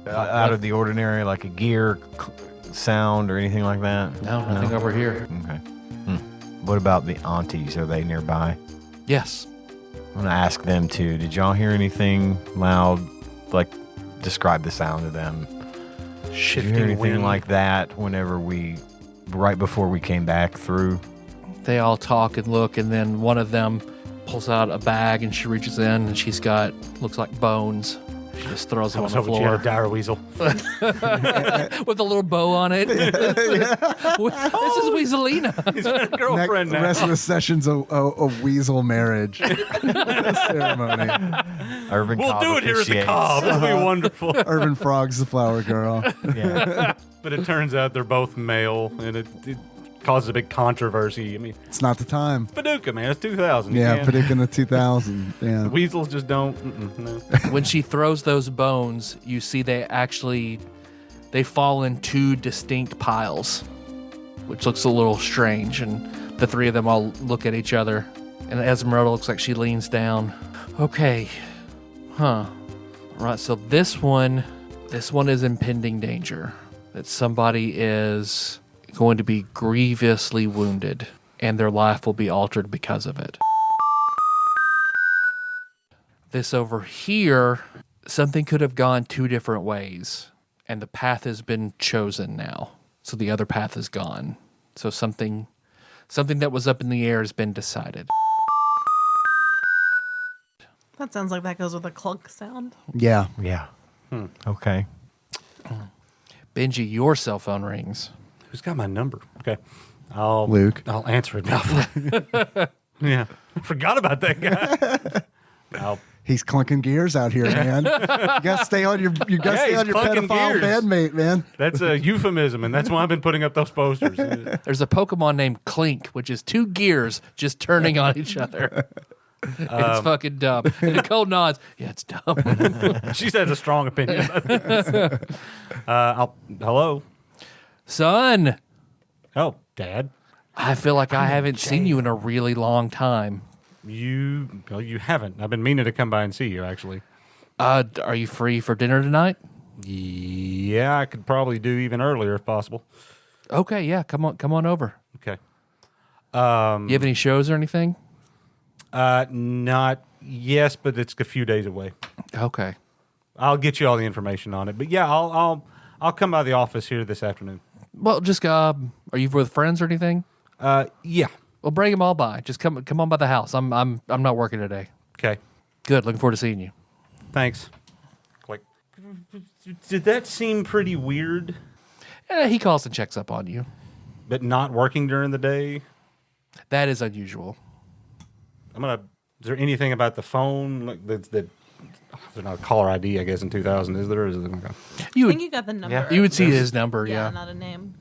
out of the ordinary, like a gear sound or anything like that? No, nothing over here. Okay. What about the aunties? Are they nearby? Yes. I'm going to ask them too. Did y'all hear anything loud? Like, describe the sound of them. Did you Shifting hear anything wind. like that right before we came back through? They all talk and look, and then one of them pulls out a bag and she reaches in and she's got, looks like bones. She just throws I him on was the hoping she had floor a dire weasel. with a little bow on it. This is Weaselina. Girlfriend The now. rest of the session's a weasel marriage ceremony. Urban We'll Cobb do it here at the officiates. Cobb. It'll be wonderful. Urban Frog's the flower girl. Yeah. But it turns out they're both male, and it causes a big controversy. I mean, It's not the time. Paducah, man, it's 2000. You Yeah, can't- predicting the 2000. Yeah. Weasels just don't. No. When she throws those bones, you see they fall in two distinct piles, which looks a little strange. And the three of them all look at each other. And Esmeralda looks like she leans down. Okay. Huh. All right, so this one is impending danger. That somebody is going to be grievously wounded, and their life will be altered because of it. This over here, something could have gone two different ways, and the path has been chosen now. So the other path is gone. So something that was up in the air has been decided. That sounds like that goes with a clunk sound. Yeah. Yeah. Okay. Benji, your cell phone rings. Who's got my number? Okay. Luke. I'll answer it now. Yeah. Forgot about that guy. He's clunking gears out here, man. You gotta stay on your he's clunking pedophile gears. bandmate, man. That's a euphemism, and that's why I've been putting up those posters. There's a Pokemon named Clink, which is two gears just turning on each other. It's fucking dumb. And Nicole nods. Yeah, it's dumb. She has a strong opinion about this. Hello? Son, Oh, Dad. I feel like I haven't seen you in a really long time. You haven't. I've been meaning to come by and see you, actually. Are you free for dinner tonight? Yeah, I could probably do even earlier if possible. Okay, yeah, come on over. Okay. You have any shows or anything? Not yes, but it's a few days away. Okay. I'll get you all the information on it. But yeah, I'll come by the office here this afternoon. Well, just are you with friends or anything? Yeah. Well, bring them all by. Just come on by the house. I'm not working today. Okay. Good. Looking forward to seeing you. Thanks. Click. Did that seem pretty weird? He calls and checks up on you. But not working during the day? That is unusual. Is there anything about the phone that there's not a caller ID, I guess, in 2000, is there? Or is it okay? I think you got the number. You would see his number. Yeah, Yeah. not a name.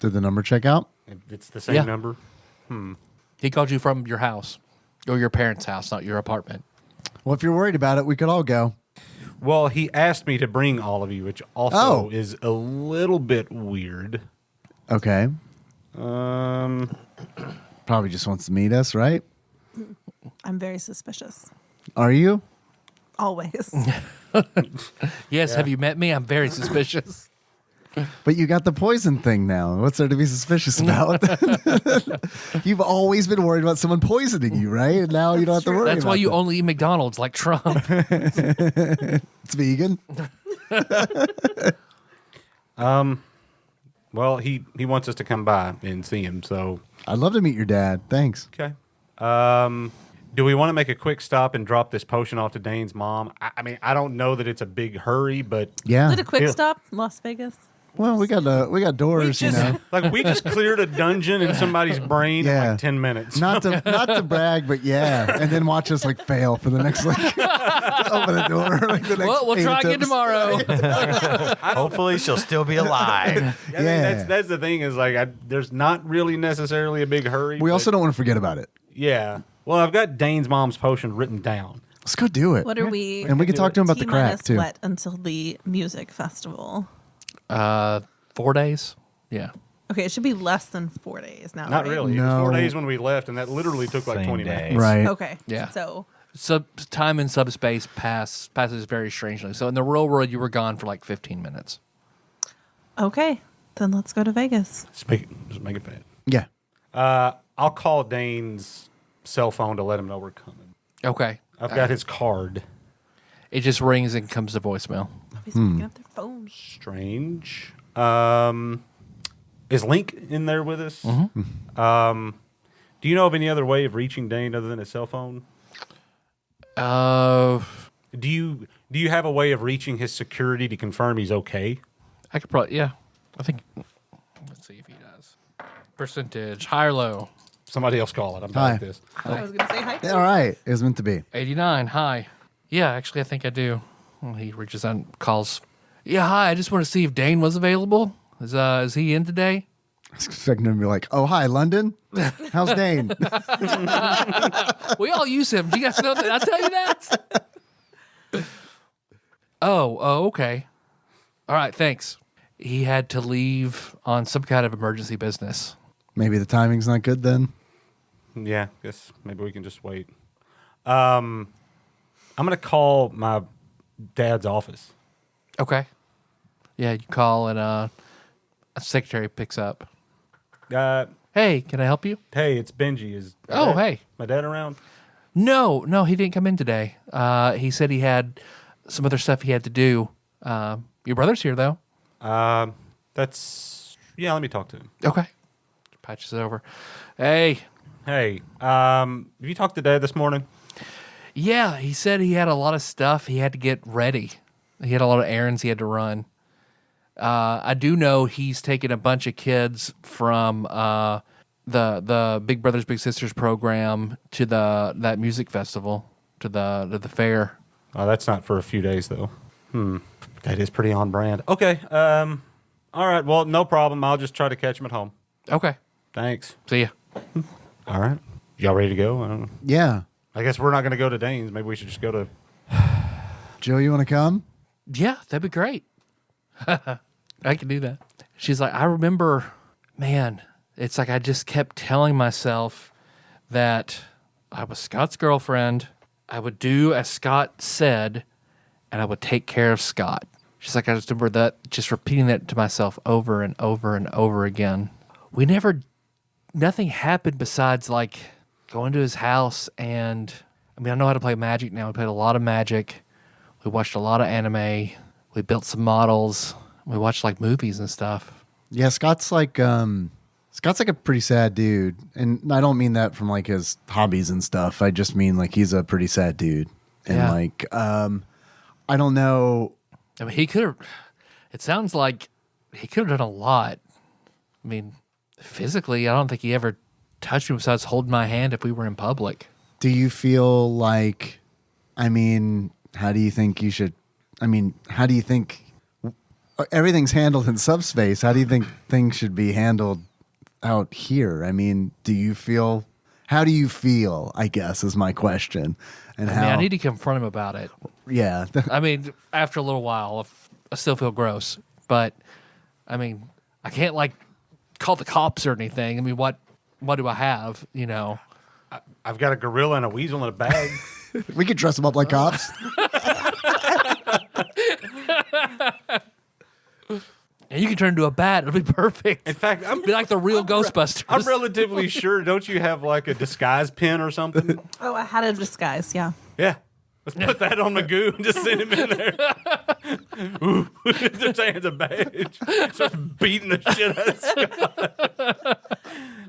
Did the number check out? It's the same Yeah. number? He called you from your house or your parents' house, not your apartment. Well, if you're worried about it, we could all go. Well, he asked me to bring all of you, which also Oh. is a little bit weird. Okay. Um, Probably just wants to meet us, right? I'm very suspicious. Are you? Always. Yes. Have you met me? I'm very suspicious. But you got the poison thing now. What's there to be suspicious about? You've always been worried about someone poisoning you, right? And now you don't have to worry That's why about you that. only eat McDonald's like Trump. It's vegan. well, he wants us to come by and see him, so I'd love to meet your dad. Thanks. okay. Do we want to make a quick stop and drop this potion off to Dane's mom? I mean, I don't know that it's a big hurry, but Yeah. Did a quick Yeah. stop, Las Vegas. Well, we got doors, you know. we just cleared a dungeon in somebody's brain in Yeah. like 10 minutes. Not to brag, but yeah. And then watch us like fail for the next like open the door. Like the next Well, we'll 8 try again attempts. tomorrow. Hopefully, she'll still be alive. I mean, Yeah. that's the thing is like there's not really necessarily a big hurry. We but- also don't want to forget about it. yeah. Well, I've got Dane's mom's potion written down. Let's go do it. What are we? And we can talk to him about the crack T-minus too. what until the music festival? 4 days. Yeah. Okay, it should be less than 4 days now. Not right? really. It was 4 No. days when we left, and that literally took like Same 20 day. minutes. Right. Okay. Yeah. So Time and subspace passes very strangely. So in the real world, you were gone for like 15 minutes. okay, then let's go to Vegas. Just make it fast. Yeah. I'll call Dane's cell phone to let him know we're coming. Okay. I've got his card. It just rings and comes to voicemail. Nobody's picking up their phone. Strange. Is Link in there with us? Do you know of any other way of reaching Dane other than his cell phone? Do you have a way of reaching his security to confirm he's okay? I could probably, yeah. I think, let's see if he does. Percentage, high or low? Somebody else call it. I'm Hi. bad at this. I was going to say hi. Yeah, all right. It was meant to be. 89, hi. Yeah, actually, I think I do. Well, he reaches out and calls. Yeah, hi, I just want to see if Dane was available. Is he in today? I was expecting him to be like, oh, hi, London. How's Dane? We all use him. Do you guys know that? I'll tell you that. Oh, okay. All right, thanks. He had to leave on some kind of emergency business. Maybe the timing's not good then. Yeah, guess maybe we can just wait. I'm gonna call my dad's office. Okay. Yeah, you call and a secretary picks up. Hey, can I help you? Hey, it's Benji. Is Oh, hey. my dad around? No, he didn't come in today. He said he had some other stuff he had to do. Your brother's here, though. Let me talk to him. Okay. Patches it over. Hey. Have you talked to Dad this morning? Yeah, he said he had a lot of stuff he had to get ready. He had a lot of errands he had to run. I do know he's taken a bunch of kids from the Big Brothers Big Sisters program to that music festival, to the fair. Oh, that's not for a few days though. That is pretty on brand. Okay. All right. Well, no problem. I'll just try to catch him at home. Okay. Thanks. See ya. All right. Y'all ready to go? I don't know. Yeah. I guess we're not going to go to Dane's. Maybe we should just go to. Joe, you want to come? Yeah, that'd be great. I can do that. She's like, I remember, man, it's like I just kept telling myself that I was Scott's girlfriend. I would do as Scott said, and I would take care of Scott. She's like, I just remember that, just repeating that to myself over and over and over again. Nothing happened besides like going to his house and, I mean, I know how to play Magic now. We played a lot of Magic. We watched a lot of anime. We built some models. We watched like movies and stuff. Yeah, Scott's like a pretty sad dude. And I don't mean that from like his hobbies and stuff. I just mean like he's a pretty sad dude. And Yeah. like, I don't know. I mean, it sounds like he could have done a lot. I mean, physically, I don't think he ever touched me besides holding my hand if we were in public. Do you feel like, I mean, how do you think everything's handled in subspace? How do you think things should be handled out here? I mean, how do you feel, I guess, is my question. And I need to confront him about it. Yeah. I mean, after a little while, I still feel gross. But, I mean, I can't, like, call the cops or anything. I mean, what do I have, you know? I've got a gorilla and a weasel in a bag. We could dress them up like cops. And you can turn into a bat. It'll be perfect. In fact, Be like the real Ghostbusters. I'm relatively sure. Don't you have like a disguise pin or something? Oh, I had a disguise. Yeah. Yeah. Let's put that on Magoo and just send him in there. Ooh, just hands a badge. Starts beating the shit out of Scott.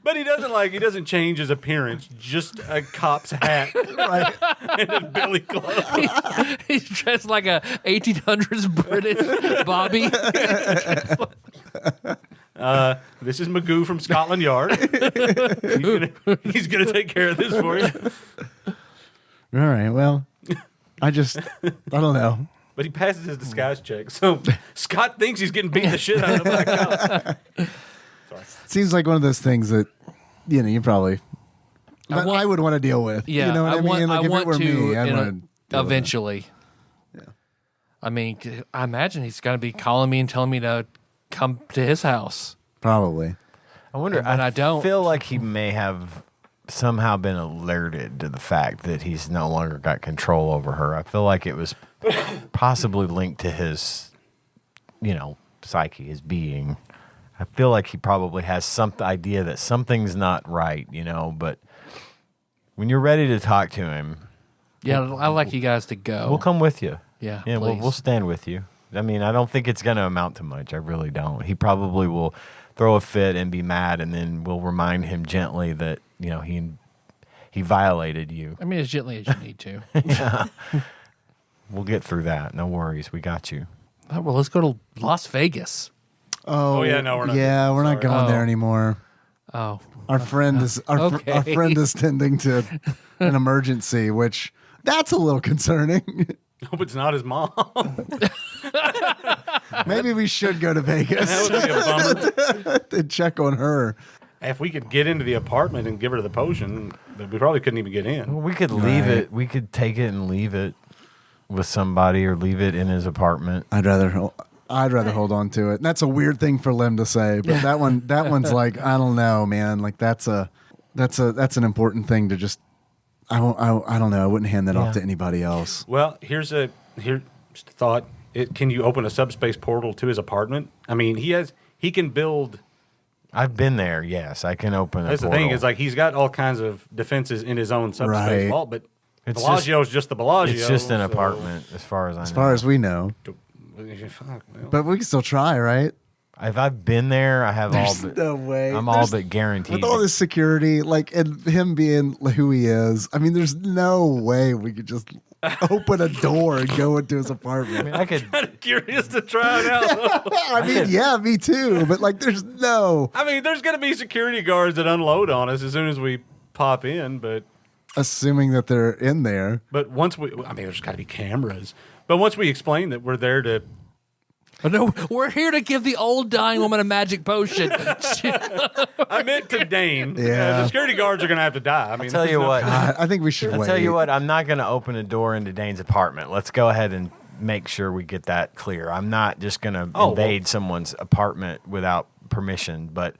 But he doesn't change his appearance. Just a cop's hat. Right. And a billy club. He's dressed like a 1800s British Bobby. This is Magoo from Scotland Yard. He's gonna take care of this for you. All right. Well, I don't know. But he passes his disguise check. So Scott thinks he's getting beat the shit out of by a cop. Sorry. Seems like one of those things that, you probably, I would want to deal with. Yeah, You know what I mean? Like, I if want it were to me, I'd want to deal with eventually. Yeah. I mean, I imagine he's going to be calling me and telling me to come to his house. it. Probably. I wonder. But I don't. feel like he may have somehow been alerted to the fact that he's no longer got control over her. I feel like it was possibly linked to his, psyche, his being. I feel like he probably has some idea that something's not right, but when you're ready to talk to him, Yeah, I'd like you guys to go. we'll come with you. Yeah, Yeah, please. we'll stand with you. I mean, I don't think it's going to amount to much. I really don't. He probably will throw a fit and be mad, and then we'll remind him gently that, he violated you. I mean, as gently as you need to. We'll get through that. No worries. We got you. Oh, well, let's go to Las Vegas. Oh, yeah, no, we're not. Yeah, we're not Sorry. going there Oh. anymore. Oh, Our friend is our Okay. friend is tending to an emergency, which that's a little concerning. Hope it's not his mom. Maybe we should go to Vegas That would be a bummer. and check on her. If we could get into the apartment and give her the potion, then we probably couldn't even get in. Well, we could leave Right. it. We could take it and leave it with somebody or leave it in his apartment. I'd rather hold on to it. And that's a weird thing for Lim to say, but that one's like, I don't know, man. Like that's an important thing to just. I don't know. I wouldn't hand that off to anybody else. Well, here's just a thought. Can you open a subspace portal to his apartment? I mean, he can build. I've been there. Yes, I can open a That's the portal. thing is like he's got all kinds of defenses in his own subspace Right. vault, but It's Bellagio's just the Bellagio. It's just an so- apartment, as far as I know. As far as we know, Fuck, well. but we can still try, right? If I've been there, I have all There's but no way. I'm all but guaranteed. With all this security, like, and him being who he is, I mean, there's no way we could just open a door and go into his apartment. I could. Kind of curious to try it out. I mean, yeah, me too. But like, there's no I mean, there's going to be security guards that unload on us as soon as we pop in, but assuming that they're in there. once there's got to be cameras. But once we explain that we're there to, oh, no, we're here to give the old dying woman a magic potion. I meant to Dane. Yeah. The security guards are going to have to die. I mean, Tell you what. I think we should I'll wait. tell you what. I'm not going to open a door into Dane's apartment. Let's go ahead and make sure we get that clear. I'm not just going to invade someone's apartment without permission. But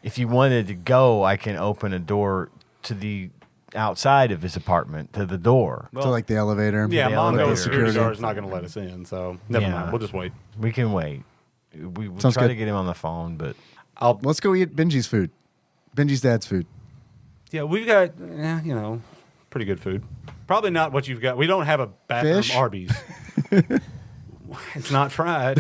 if you wanted to go, I can open a door to the outside of his apartment to the door. to like the elevator. Yeah, the Mongo, the elevator. security guard's not going to let us in, so never Yeah. mind. We'll just wait. We can wait. We'll Sounds try to good. get him on the phone, but Let's go eat Benji's food. Benji's dad's food. Yeah, we've got, pretty good food. Probably not what you've got. We don't have a bathroom Fish? Arby's. It's not fried.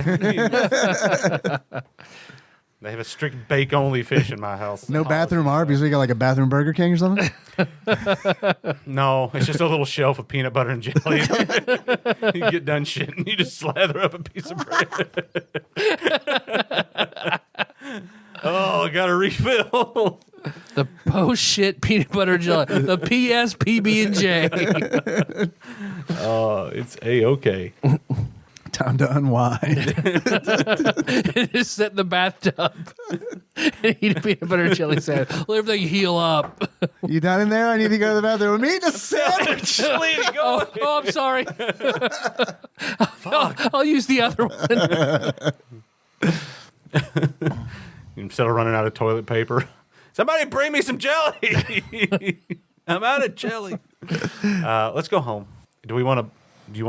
They have a strict bake-only fish in my house. No bathroom Arby's. We got like a bathroom Burger King or something. No, it's just a little shelf of peanut butter and jelly. You get done shitting, you just slather up a piece of bread. Oh, got a refill. The post shit peanut butter jelly. The PS PB&J. Oh, it's A-okay. Time to unwind. Just sit in the bathtub and eat a peanut butter jelly sandwich. Let everything heal up. You done in there? I need to go to the bathroom. I'm eating a sandwich. Oh, I'm sorry. I'll use the other one. Instead of running out of toilet paper, somebody bring me some jelly. I'm out of jelly. Let's go home. Do you want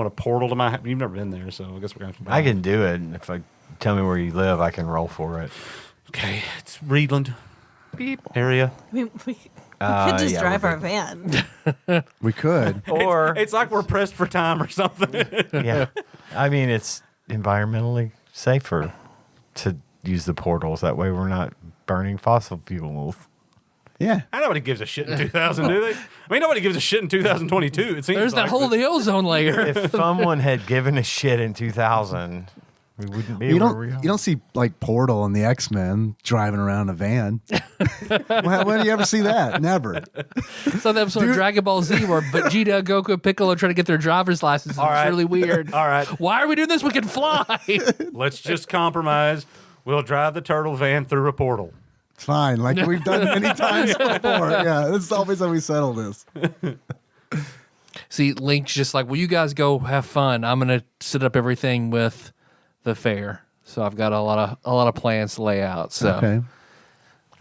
a portal to my house? You've never been there, so I guess we're going to have to. I can do it. And if I tell me where you live, I can roll for it. Okay, it's Reedland area. I mean, we could just yeah, drive we're our van. We could. Or It's like we're pressed for time or something. yeah, I mean it's environmentally safer to use the portals. That way, we're not burning fossil fuels. Yeah. Nobody gives a shit in 2000, do they? I mean, nobody gives a shit in 2022. It seems There's that like, hole in but- the ozone layer. If someone had given a shit in 2000, we wouldn't be You where don't we are. you don't see like Portal and the X-Men driving around a van. when do you ever see that? Never. So the episode of Dragon Ball Z where Vegeta, Goku, and Piccolo try to get their driver's license. All It's right. really weird. All right, Why are we doing this? We can fly. let's just compromise. We'll drive the turtle van through a portal. It's fine. Like we've done many times before. Yeah. This is always how we settle this. See, Link's just like, well, you guys go have fun. I'm gonna set up everything with the fair. So I've got a lot of plans to lay out. So Okay.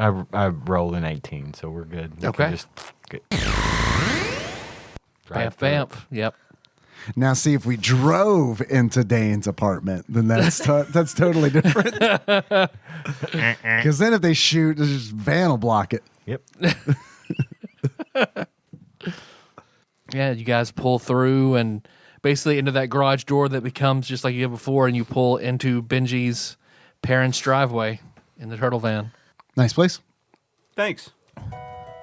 I rolled an 18, so we're good. We can Okay. just get bamf, bamf. Yep. Now, see if we drove into Dane's apartment, then that's totally different. Because then if they shoot, the van will block it. Yep. Yeah, you guys pull through and basically into that garage door that becomes just like you did before, and you pull into Benji's parents' driveway in the turtle van. Nice place. Thanks.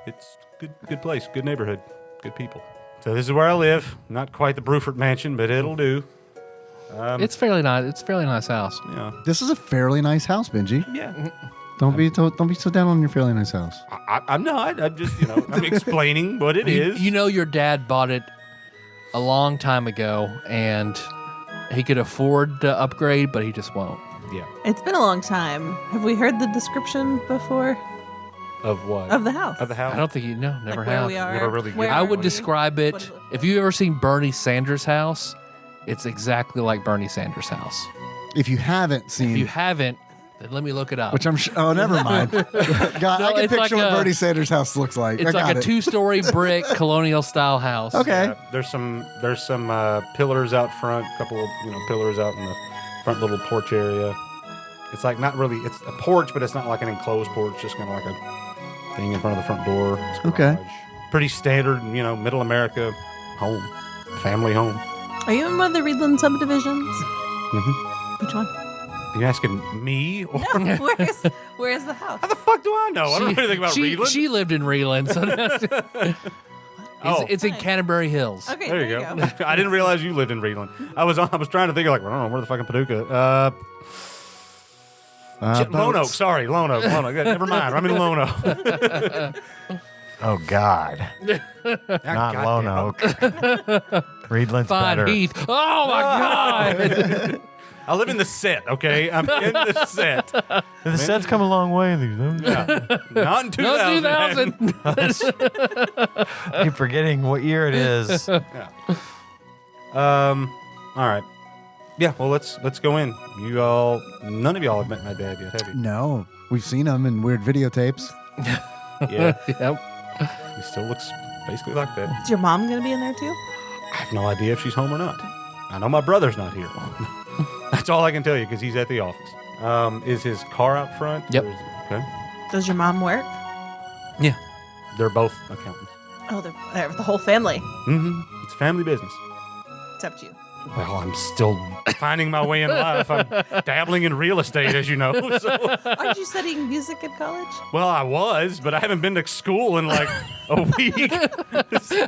It's good place, good neighborhood, good people. So this is where I live. Not quite the Bruford Mansion, but it'll do. It's fairly nice. It's a fairly nice house. Yeah. This is a fairly nice house, Benji. Yeah. Don't be so down on your fairly nice house. I'm not. I'm just, I'm explaining what it is. You know, your dad bought it a long time ago, and he could afford to upgrade, but he just won't. Yeah. It's been a long time. Have we heard the description before Of what? of the house? Of the house. I don't think you know. Never Like where have. we are. Never really where get- I are would we? describe What it. does it look If you've ever seen Bernie Sanders' house, it's exactly like Bernie Sanders' house. If you haven't seen, If you haven't, then let me look it up. which I'm sure. Oh, never mind. God, I can it's picture like what a- Bernie Sanders' house looks like. I It's like got a it. 2-story brick colonial style house. Okay. Yeah, there's some pillars out front, a couple of pillars out in the front little porch area. It's like not really. It's a porch, but it's not like an enclosed porch. Just kind of like a thing in front of the front door. It's Okay. garage. Pretty standard, middle America home, family home. Are you in one of the Reedland subdivisions? Mm-hmm. Which one? You asking me or No, where's the house? how the fuck do I know? I don't know anything about she, Reedland. She lived in Reedland. So Oh. it's in Canterbury Hills. Okay, there you go. I didn't realize you lived in Reedland. I was trying to think like, well, I don't know where the fucking Paducah. Lone Oak. Sorry, Lone Oak. Yeah, never mind. I'm in Lone Oak. Oh, God. Not Lone Oak. Reedland's Fine better. Heath. Oh my God. I live in the set. Okay, I'm in the set. The set's come a long way. Yeah. Not in 2000. No 2000. I keep forgetting what year it is. Yeah. All right. Yeah. Well, let's go in. None of y'all have met my dad yet, have you? No, we've seen him in weird videotapes. Yeah. Yep. He still looks basically like that. Is your mom going to be in there too? I have no idea if she's home or not. I know my brother's not here. That's all I can tell you because he's at the office. Is his car out front? Yep. Or is okay. Does your mom work? Yeah. They're both accountants. Oh, they're the whole family, Mm-hmm. It's family business. except you. Well, I'm still finding my way in life. I'm dabbling in real estate, as you know. So. Aren't you studying music in college? Well, I was, but I haven't been to school in like a week. So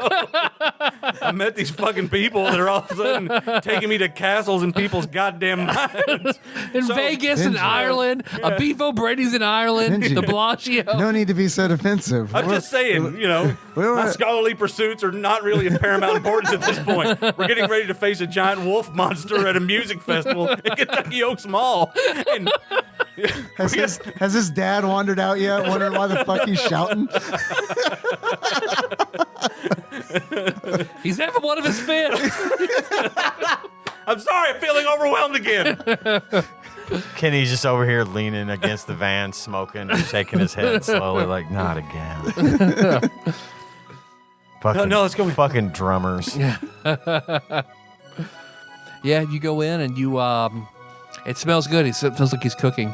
I met these fucking people that are all of a sudden taking me to castles in people's goddamn minds. In So- Vegas and Benji. Ireland, a Beef O'Brady's in Ireland, Benji. the Bellagio. No need to be so defensive. I'm just saying, we're- my scholarly pursuits are not really of paramount importance at this point. We're getting ready to face a giant wolf monster at a music festival in Kentucky Oaks Mall. And Has his dad wandered out yet? Wondering why the fuck he's shouting? He's having one of his fits. I'm sorry, I'm feeling overwhelmed again. Kenny's just over here leaning against the van, smoking, and shaking his head slowly, like, not again. Fucking, No, let's go in. Fucking drummers. Yeah, you go in and you. It smells good. It smells like he's cooking.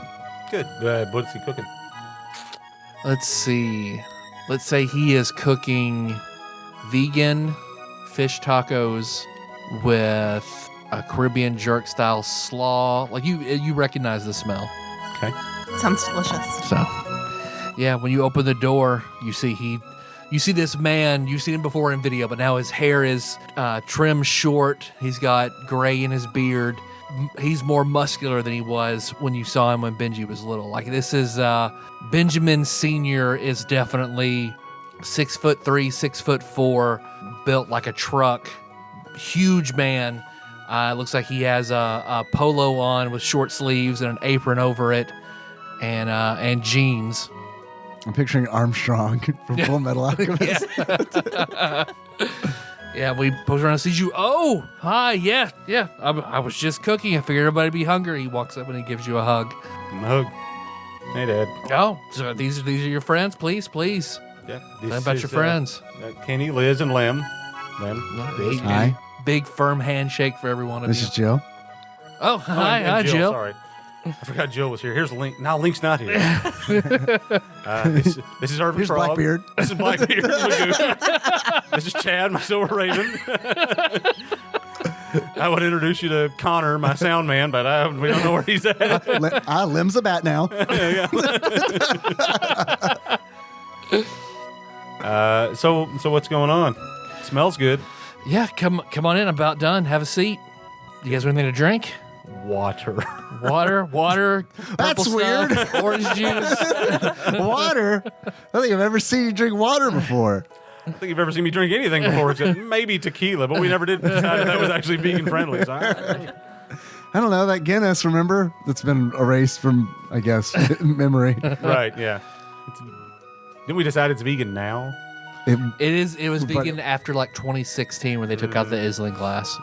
Good. What's he cooking? Let's see. Let's say he is cooking vegan fish tacos with a Caribbean jerk style slaw. Like you recognize the smell. Okay. Sounds delicious. So, yeah, when you open the door, you see this man. You've seen him before in video, but now his hair is trimmed short. He's got gray in his beard. He's more muscular than he was when you saw him when Benji was little. Like this is Benjamin Senior is definitely 6'3", 6'4", built like a truck, huge man. Looks like he has a polo on with short sleeves and an apron over it, and jeans. I'm picturing Armstrong from Full Metal Alchemist. Yeah, we pose around and sees you. Oh, hi, yeah. I was just cooking. I figured everybody'd be hungry. He walks up and he gives you a hug. Hug. Hey, Dad. Oh, so these are your friends? Please. Yeah. Tell me about your friends. Kenny, Liz, and Lem. He- Hi, Big firm handshake for every one of this you. is Jill. Oh, hi, Jill. Sorry. I forgot Jill was here. Here's Link. Now Link's not here. This is Irvin Here's Frog. Blackbeard. This is Blackbeard. This is Chad, my silver raven. I would introduce you to Connor, my sound man, but we don't know where he's at. Lim's a bat now. So what's going on? Smells good. Yeah, come on in. I'm about done. Have a seat. You guys want anything to drink? Water. Water. That's purple weird. stuff, orange juice. Water? I don't think I've ever seen you drink water before. I don't think you've ever seen me drink anything before, except maybe tequila, but we never did decide if that was actually vegan friendly. So I don't know, that Guinness, remember? That's been erased from, I guess, memory. right, yeah. Didn't we decide it's vegan now? It was vegan after like 2016 when they took out the Isling glass.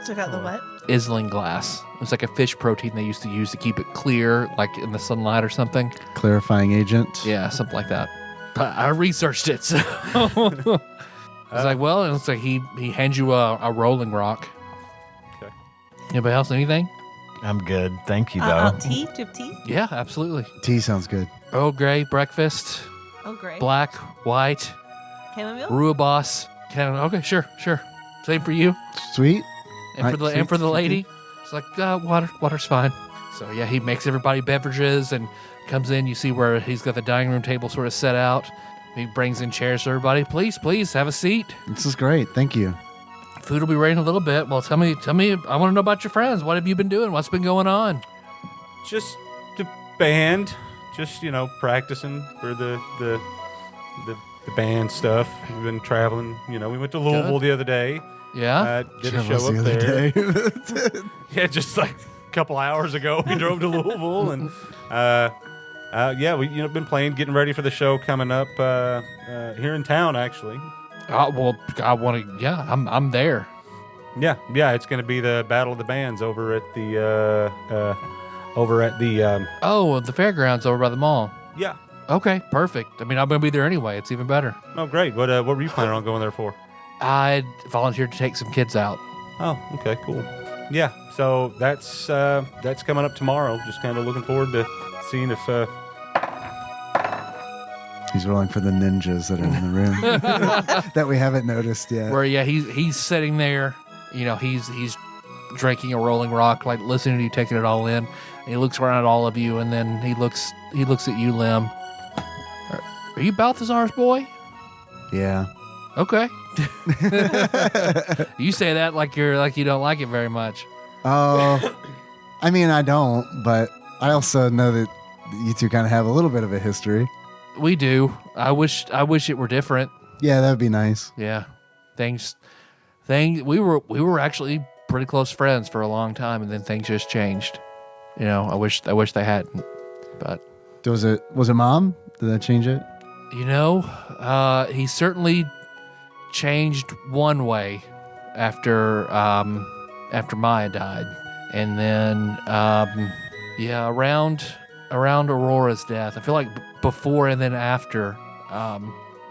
Took out the what? Isling glass. It was like a fish protein they used to use to keep it clear, like in the sunlight or something. Clarifying agent. Yeah, something like that. But I researched it, so I was like, well, it looks like he hands you a rolling rock. Okay. Anybody else? Anything? I'm good. Thank you, though. Tea? Do you have tea? Yeah, absolutely. Tea sounds good. Earl Grey breakfast, Oh, great. black, white, Chamomile? Rooibos. Okay, sure. Same for you. Sweet. And for the lady, it's like water's fine. So yeah, he makes everybody beverages and comes in. You see where he's got the dining room table sort of set out. He brings in chairs for everybody. Please have a seat. This is great. Thank you. Food will be ready in a little bit. Well, tell me. I want to know about your friends. What have you been doing? What's been going on? Just the band, just practicing for the band stuff. We've been traveling. We went to Louisville the other day. Yeah. Did a show Jealous up the other there. day. Yeah, just like a couple hours ago, we drove to Louisville, and we been playing, getting ready for the show coming up here in town. Actually, Well, I want to. Yeah, I'm there. yeah, it's going to be the Battle of the Bands over at the The fairgrounds over by the mall. yeah. Okay, perfect. I mean, I'm going to be there anyway. It's even better. Oh, great. What were you planning on going there for? I volunteered to take some kids out. Oh, okay, cool. Yeah, so that's coming up tomorrow. Just kind of looking forward to seeing if. He's rolling for the ninjas that are in the room that we haven't noticed yet. Where he's sitting there, he's drinking a rolling rock, like listening to you taking it all in. And he looks around at all of you, and then he looks at you, Lim. Are you Balthazar's boy? Yeah. Okay. You say that like you don't like it very much. Oh, I mean, I don't, but I also know that you two kind of have a little bit of a history. We do. I wish it were different. Yeah, that would be nice. Yeah. We were actually pretty close friends for a long time, and then things just changed. I wish they hadn't. But Was it Mom? Did that change it? He certainly changed one way after Maya died, and then around Aurora's death, I feel like before and then after,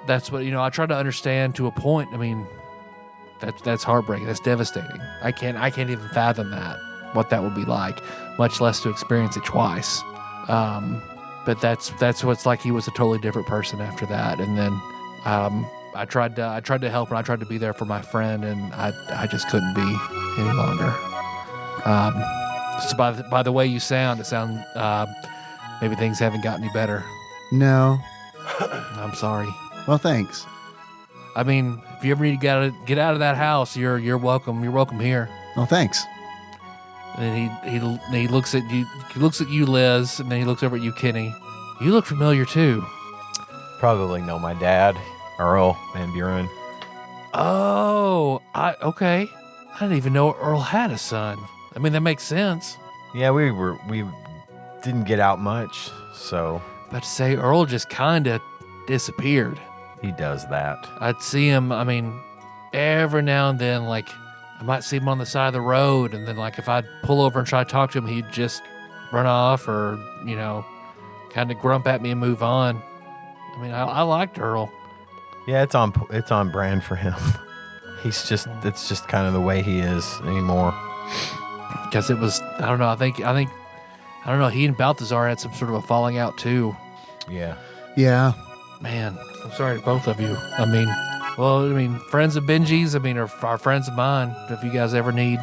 that's what I tried to understand to a point. I mean, that's heartbreaking. That's devastating. I can't even fathom what that would be like, much less to experience it twice. But that's what's like. He was a totally different person after that, and then I tried to help, and I tried to be there for my friend, and I just couldn't be any longer. So by the way you sound, maybe things haven't gotten any better. No. I'm sorry. Well, thanks. I mean, if you ever need to get out of that house, you're welcome. You're welcome here. Oh, thanks. And he looks at you. He looks at you, Liz, and then he looks over at you, Kenny. You look familiar too. Probably know my dad, Earl Van Buren. Oh, okay. I didn't even know Earl had a son. I mean, that makes sense. Yeah, we didn't get out much, so. But to say Earl just kind of disappeared. He does that. I'd see him, I mean, every now and then, like, I might see him on the side of the road, and then, like, if I'd pull over and try to talk to him, he'd just run off or, kind of grump at me and move on. I mean, I liked Earl. Yeah, it's on brand for him. It's just kind of the way he is anymore. Because it was, I don't know, I don't know, he and Balthazar had some sort of a falling out too. Yeah. Yeah. Man, I'm sorry to both of you. I mean, friends of Benji's, are friends of mine. If you guys ever need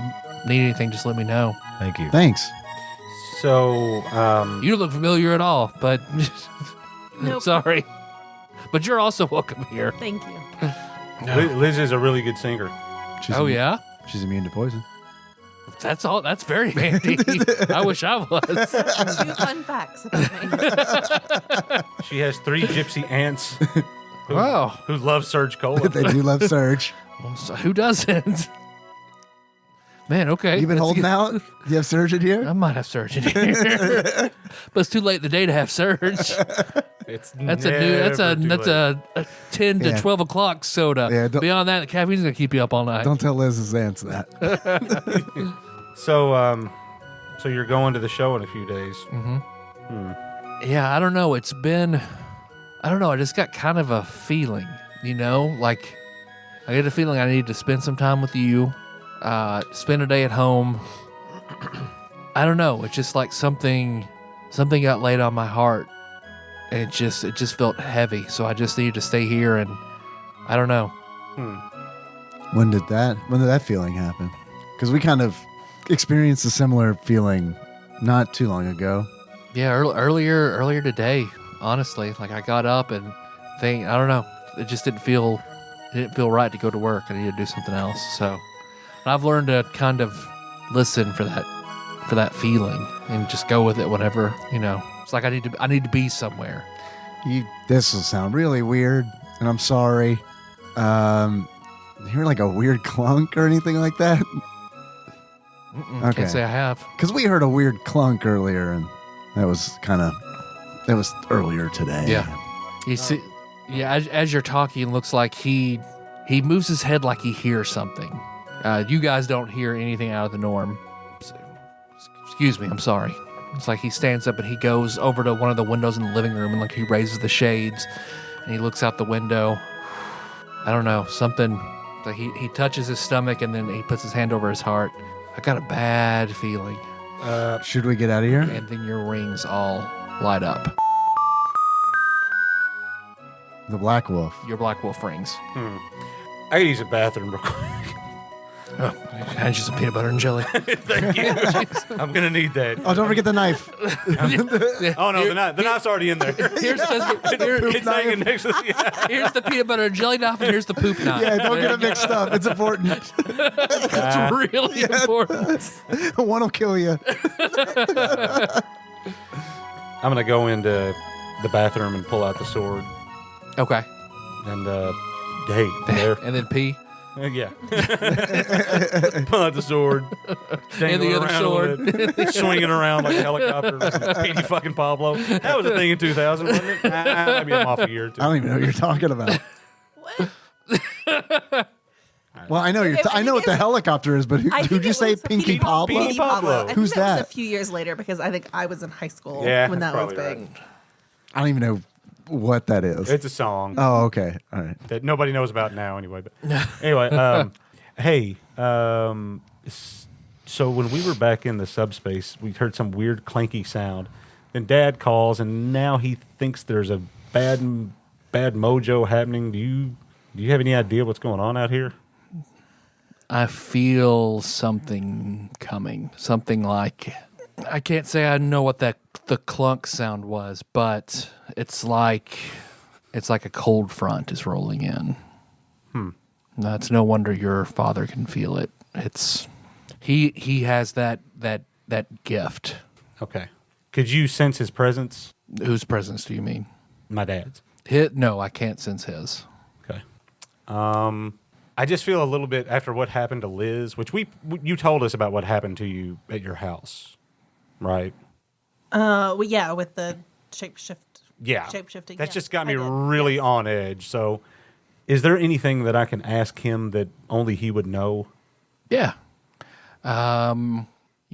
anything, just let me know. Thank you. Thanks. So, You don't look familiar at all, but Nope. sorry. But you're also welcome here. Thank you. Liz is a really good singer. Yeah? She's immune to poison. That's all. That's very handy. I wish I was. 2 fun facts about me. She has 3 gypsy aunts Wow. who love Surge Cola. They do love Surge. Well, so who doesn't? Man, okay. You been That's holding good. out? You have Surge in here? I might have Surge in here. But it's too late in the day to have Surge. It's That's a 10 to Yeah. 12 o'clock soda. Yeah, don't- Beyond that, the caffeine's going to keep you up all night. Don't tell Liz's aunts that. So you're going to the show in a few days. Yeah, I don't know. It's been, I don't know. I just got kind of a feeling, like I get a feeling I need to spend some time with you, spend a day at home. I don't know. It's just like something got laid on my heart, and it just felt heavy. So I just needed to stay here, and I don't know. When did that feeling happen? Because we kind of experienced a similar feeling not too long ago. Yeah, earlier today, honestly, like I got up and I don't know, it just didn't feel right to go to work. I needed to do something else. So I've learned to kind of listen for that feeling and just go with it whenever, It's like I need to be somewhere. This will sound really weird, and I'm sorry. You hear like a weird clunk or anything like that? Okay. Can't say I have. Because we heard a weird clunk earlier, and that was earlier today. Yeah. You see, as you're talking, it looks like he moves his head like he hears something. You guys don't hear anything out of the norm. So, excuse me, I'm sorry. It's like he stands up and he goes over to one of the windows in the living room and like he raises the shades and he looks out the window. I don't know, something like he touches his stomach and then he puts his hand over his heart. I got a bad feeling. Should we get out of here? And then your rings all light up. The Black Wolf. Your Black Wolf rings. I could use a bathroom real quick. Oh, hand you some peanut butter and jelly. Thank you. I'm gonna need that. Oh, don't forget the knife. Oh no, the knife's already in there. Here's It's hanging next to the. here's the peanut butter and jelly knife, and here's the poop knife. Yeah, don't There get you it mixed up. It's important. It's really important. One will kill you. I'm gonna go into the bathroom and pull out the sword. Okay. And hey, there. And then pee. Yeah. Pull out the sword. And the other sword. Swinging around like a helicopter. Petey fucking Pablo. That was a thing in 2000, wasn't it? Maybe I'm off a year or two. I don't even know what you're talking about. What? Well, I know I know what the helicopter is, but I who'd think you it say was Pinky Petey Pablo? Petey Pablo. I think Who's that was that? a few years later because I think I was in high school Yeah, when that was probably big. right. I don't even know what that is. It's a song Oh, okay. All right. that nobody knows about now anyway. But anyway, hey, so when we were back in the subspace, we heard some weird clanky sound. Then Dad calls, and now he thinks there's a bad mojo happening. Do you have any idea what's going on out here? I feel something coming. Something like, I can't say I know what the clunk sound was, but it's like a cold front is rolling in. That's no wonder your father can feel it. It's he has that gift. Okay. Could you sense his presence? Whose presence do you mean? My dad's. No, I can't sense his. Okay. I just feel a little bit after what happened to Liz, which you told us about what happened to you at your house, right? Well, yeah, with the shapeshifting. That's yeah, just got me I did. really Yes. on edge. So, is there anything that I can ask him that only he would know? Yeah. You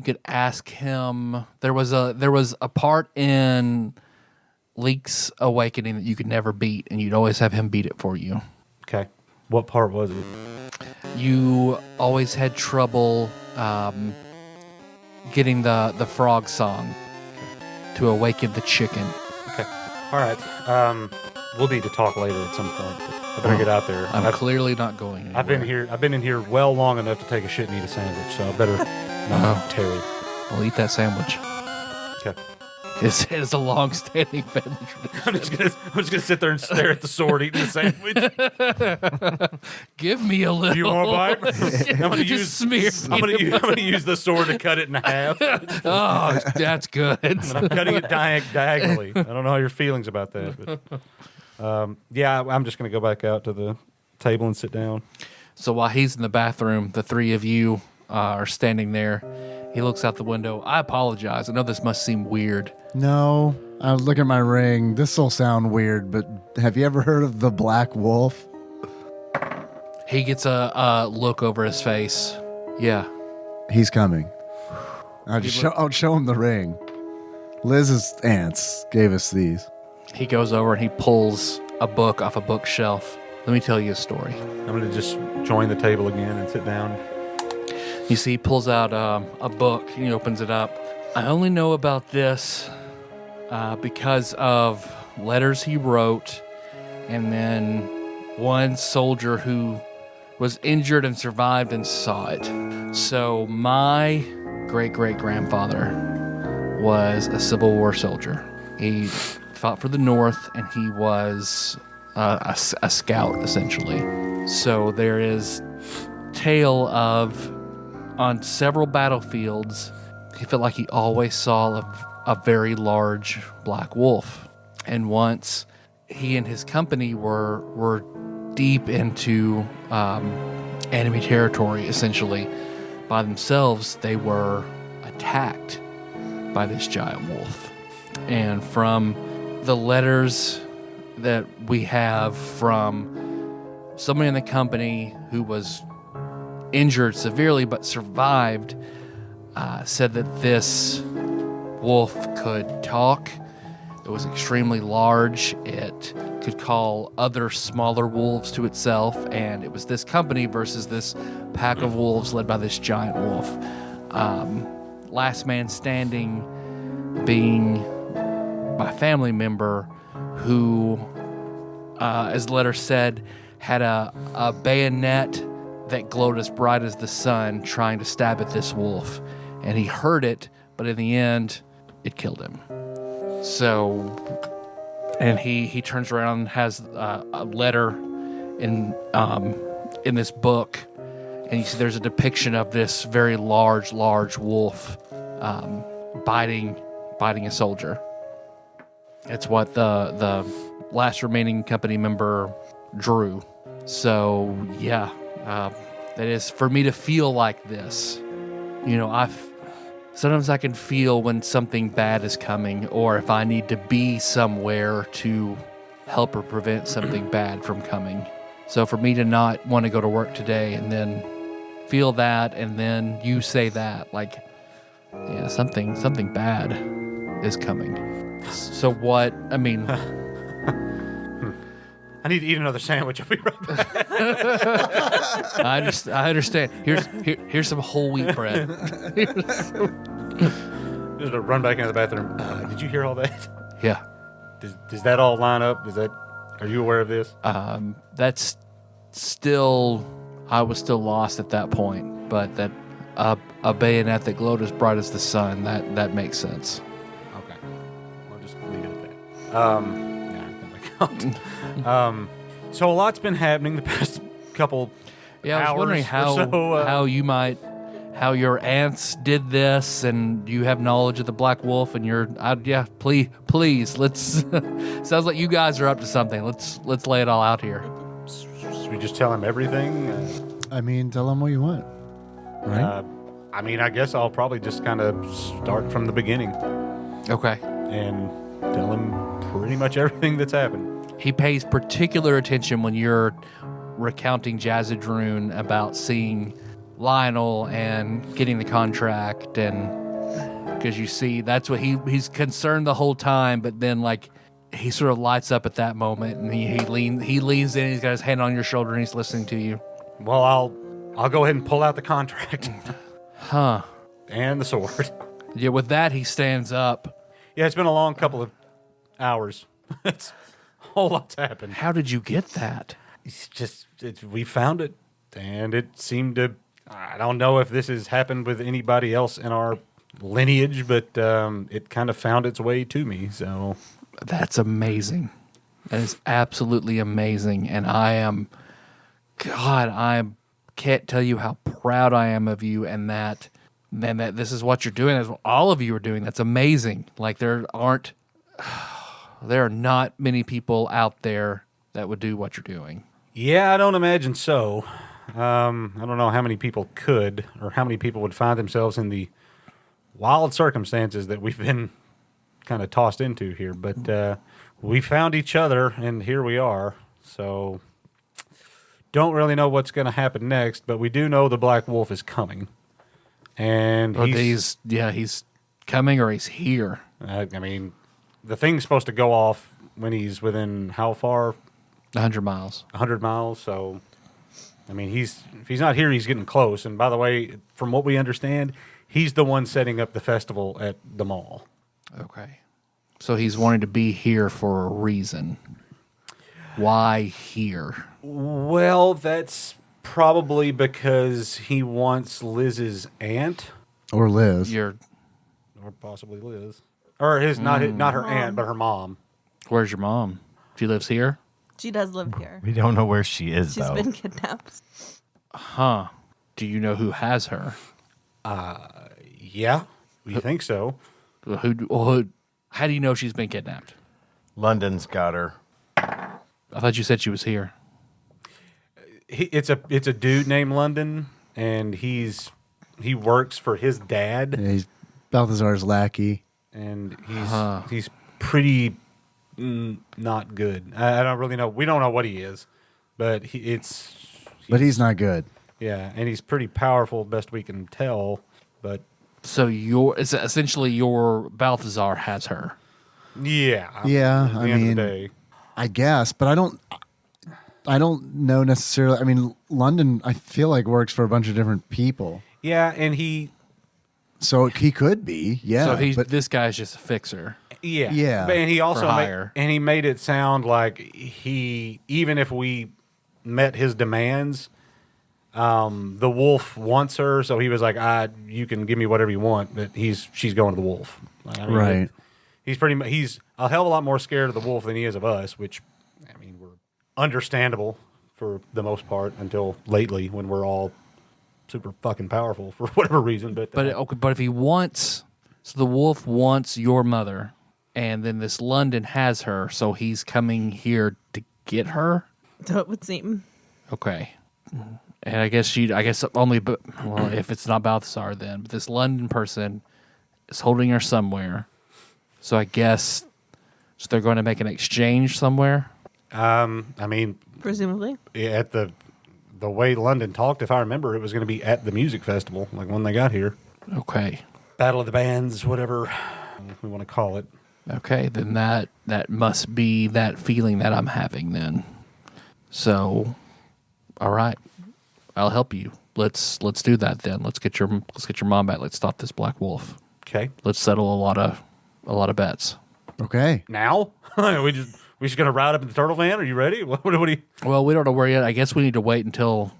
could ask him. There was a part in Leek's Awakening that you could never beat, and you'd always have him beat it for you. Okay. What part was it? You always had trouble getting the frog song to awaken the chicken. Okay. All right. We'll need to talk later at some point. I better get out there. I'm clearly not going anywhere. I've been in here well long enough to take a shit and eat a sandwich, so I better not tarry. I'll eat that sandwich. Okay. is a long-standing family tradition. I'm just gonna sit there and stare at the sword eating the sandwich. Give me a little. Do you want a bite? I'm gonna Just smear I'm gonna use the sword to cut it in half. Oh, that's good. And I'm cutting it diagonally. I don't know how your feelings about that, but yeah, I'm just gonna go back out to the table and sit down. So while he's in the bathroom, the three of you are standing there. He looks out the window. I apologize. I know this must seem weird. No, I look at my ring. This will sound weird, but have you ever heard of the Black Wolf? He gets a look over his face. Yeah. He's coming. I'll show him the ring. Liz's aunts gave us these. He goes over and he pulls a book off a bookshelf. Let me tell you a story. I'm gonna just join the table again and sit down. You see, he pulls out a book and he opens it up. I only know about this because of letters he wrote, and then one soldier who was injured and survived and saw it. So my great-great-grandfather was a Civil War soldier. He fought for the North, and he was a scout, essentially. So there is tale of, on several battlefields, he felt like he always saw a very large black wolf. And once he and his company were deep into enemy territory, essentially, by themselves, they were attacked by this giant wolf. And from the letters that we have from somebody in the company who was injured severely but survived, said that this wolf could talk. It was extremely large. It could call other smaller wolves to itself, and it was this company versus this pack of wolves led by this giant wolf. Last man standing being my family member who, as the letter said, had a bayonet that glowed as bright as the sun trying to stab at this wolf. And he heard it, but in the end, it killed him. So, and he turns around and has a letter in this book, and you see there's a depiction of this very large wolf biting a soldier. It's what the last remaining company member drew. So yeah, that is for me to feel like this. You know, sometimes I can feel when something bad is coming, or if I need to be somewhere to help or prevent something bad from coming. So for me to not want to go to work today and then feel that, and then you say that, like, yeah, something bad is coming. So what, I mean... I need to eat another sandwich. I'll be right back. I understand. Here's some whole wheat bread. Just to run back into the bathroom. Did you hear all that? Yeah. Does that all line up? Are you aware of this? That's still, I was still lost at that point, but that a bayonet that glowed as bright as the sun, that makes sense. Okay. I'll just leave it at that. So a lot's been happening the past couple Yeah, I hours was wondering how your aunts did this, and you have knowledge of the Black Wolf, and please, let's. Sounds like you guys are up to something. Let's lay it all out here. Should we just tell him everything? I mean, tell him what you want. Right? I guess I'll probably just kind of start from the beginning Okay. and tell him pretty much everything that's happened. He pays particular attention when you're recounting Jazzadroon about seeing Lionel and getting the contract, and because you see that's what he's concerned the whole time, but then like he sort of lights up at that moment, and he leans in, he's got his hand on your shoulder, and he's listening to you. Well, I'll go ahead and pull out the contract. Huh. And the sword. Yeah, with that he stands up. Yeah, it's been a long couple of hours. It's a whole lot's happened. How did you get that? We found it, and it seemed to. I don't know if this has happened with anybody else in our lineage, but it kind of found its way to me. So That's amazing. That is absolutely amazing. And I can't tell you how proud I am of you and that this is what you're doing. That's what all of you are doing. That's amazing. Like there are not many people out there that would do what you're doing. yeah, I don't imagine so. I don't know how many people could, or how many people would find themselves in the wild circumstances that we've been kind of tossed into here. But we found each other, and here we are. So don't really know what's going to happen next, but we do know the Black Wolf is coming. And He's coming or he's here. I mean, the thing's supposed to go off when he's within how far? 100 miles. 100 miles. So, I mean, if he's not here, he's getting close. And by the way, from what we understand, he's the one setting up the festival at the mall. Okay. So he's wanting to be here for a reason. Why here? Well, that's probably because he wants Liz's aunt, Or Liz. You're or possibly Liz, or not her aunt, but her mom. Where's your mom? She lives here? She does live here. We don't know where she is, She's though. been kidnapped. Huh. Do you know who has her? Yeah, we think so. How do you know she's been kidnapped? London's got her. I thought you said she was here. It's a dude named London, and he works for his dad, Yeah, he's Balthazar's lackey. and he's pretty not good. I don't really know. We don't know what he is, but But he's not good. yeah, and he's pretty powerful, best we can tell. But So it's essentially your Balthazar has her. yeah, Yeah, at the I end mean- of the day. I guess, but I don't know necessarily. I mean, London, I feel like works for a bunch of different people. Yeah, and he So he could be, yeah. So but this guy's just a fixer. Yeah. But, and he also hire. he made it sound like even if we met his demands, the wolf wants her, so he was like, you can give me whatever you want, but she's going to the wolf. I mean, Right. He's a hell of a lot more scared of the wolf than he is of us, which I mean we're understandable for the most part until lately when we're all super fucking powerful for whatever reason. But But if he wants, so the wolf wants your mother, and then this London has her, so he's coming here to get her. So it would seem. Okay. And I guess only, but well, if it's not Balthazar, then but this London person is holding her somewhere. So I guess they're going to make an exchange somewhere. I mean, Presumably. at the way London talked, if I remember, it was going to be at the music festival, like when they got here. Okay. Battle of the Bands, whatever we want to call it. Okay, then that must be that feeling that I'm having then. So, all right, I'll help you. Let's do that then. Let's get your mom back. Let's stop this Black Wolf. Okay. Let's settle a lot of bets. okay. Now? we just going to ride up in the turtle van? Are you ready? What do you... Well, we don't know where yet. I guess we need to wait until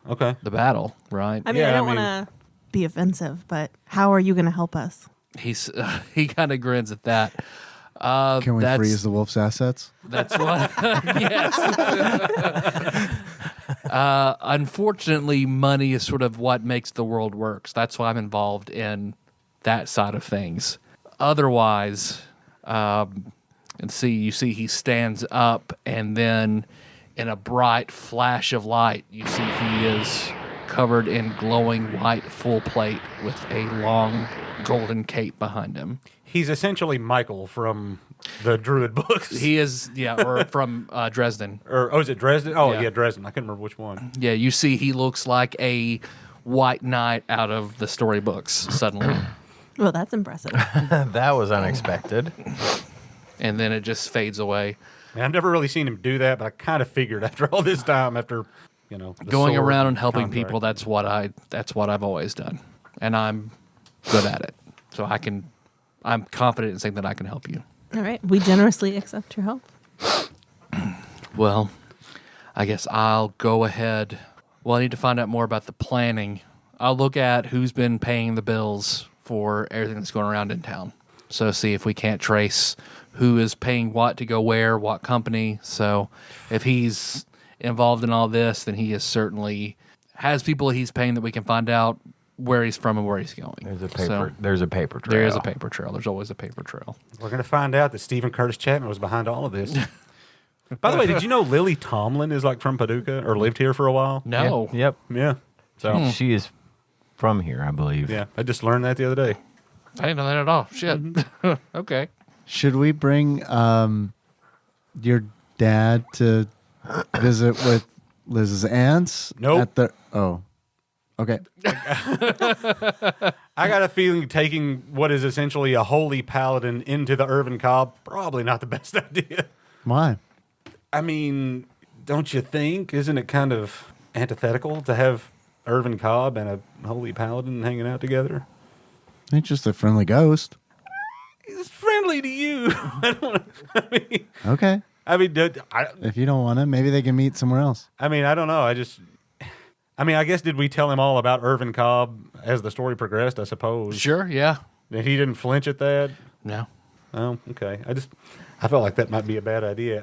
Okay. the battle, right? I mean, Yeah, I I don't mean- want to be offensive, but how are you going to help us? He kind of grins at that. Can we freeze the wolf's assets? That's what. Yes. Unfortunately, money is sort of what makes the world work. So that's why I'm involved in that side of things. Otherwise, you see he stands up, and then in a bright flash of light, you see he is covered in glowing white full plate with a long golden cape behind him. He's essentially Michael from the Druid books. He is, or from Dresden. Is it Dresden? Oh, Yeah. yeah, Dresden. I can't remember which one. Yeah, you see he looks like a white knight out of the storybooks suddenly. Well, that's impressive. That was unexpected. And then it just fades away. Man, I've never really seen him do that, but I kind of figured after all this time, the Going sword around and helping contract. people, that's what I've always done. And I'm good at it. So I'm confident in saying that I can help you. All right. We generously accept your help. Well, I guess I'll go ahead. Well, I need to find out more about the planning. I'll look at who's been paying the bills for everything that's going around in town. So see if we can't trace who is paying what to go where, what company. So if he's involved in all this, then he is certainly has people he's paying that we can find out where he's from and where he's going. There's a paper. So there's a paper trail. there is a paper trail. There's always a paper trail. We're going to find out that Stephen Curtis Chapman was behind all of this. By the way, did you know Lily Tomlin is like from Paducah or lived here for a while? No. Yep. Yeah. So, She is from here, I believe. yeah, I just learned that the other day. I didn't know that at all. Shit. Okay. Should we bring your dad to visit with Liz's aunts? Nope. Okay. I got a feeling taking what is essentially a holy paladin into the Irvin Cobb, probably not the best idea. Why? I mean, don't you think? Isn't it kind of antithetical to have Irvin Cobb and a holy paladin hanging out together? He's just a friendly ghost. He's friendly to you. Okay. I mean, If you don't want him, maybe they can meet somewhere else. I don't know. I guess did we tell him all about Irvin Cobb as the story progressed? I suppose. Sure. Yeah. And he didn't flinch at that. No. Oh, okay. I felt like that might be a bad idea.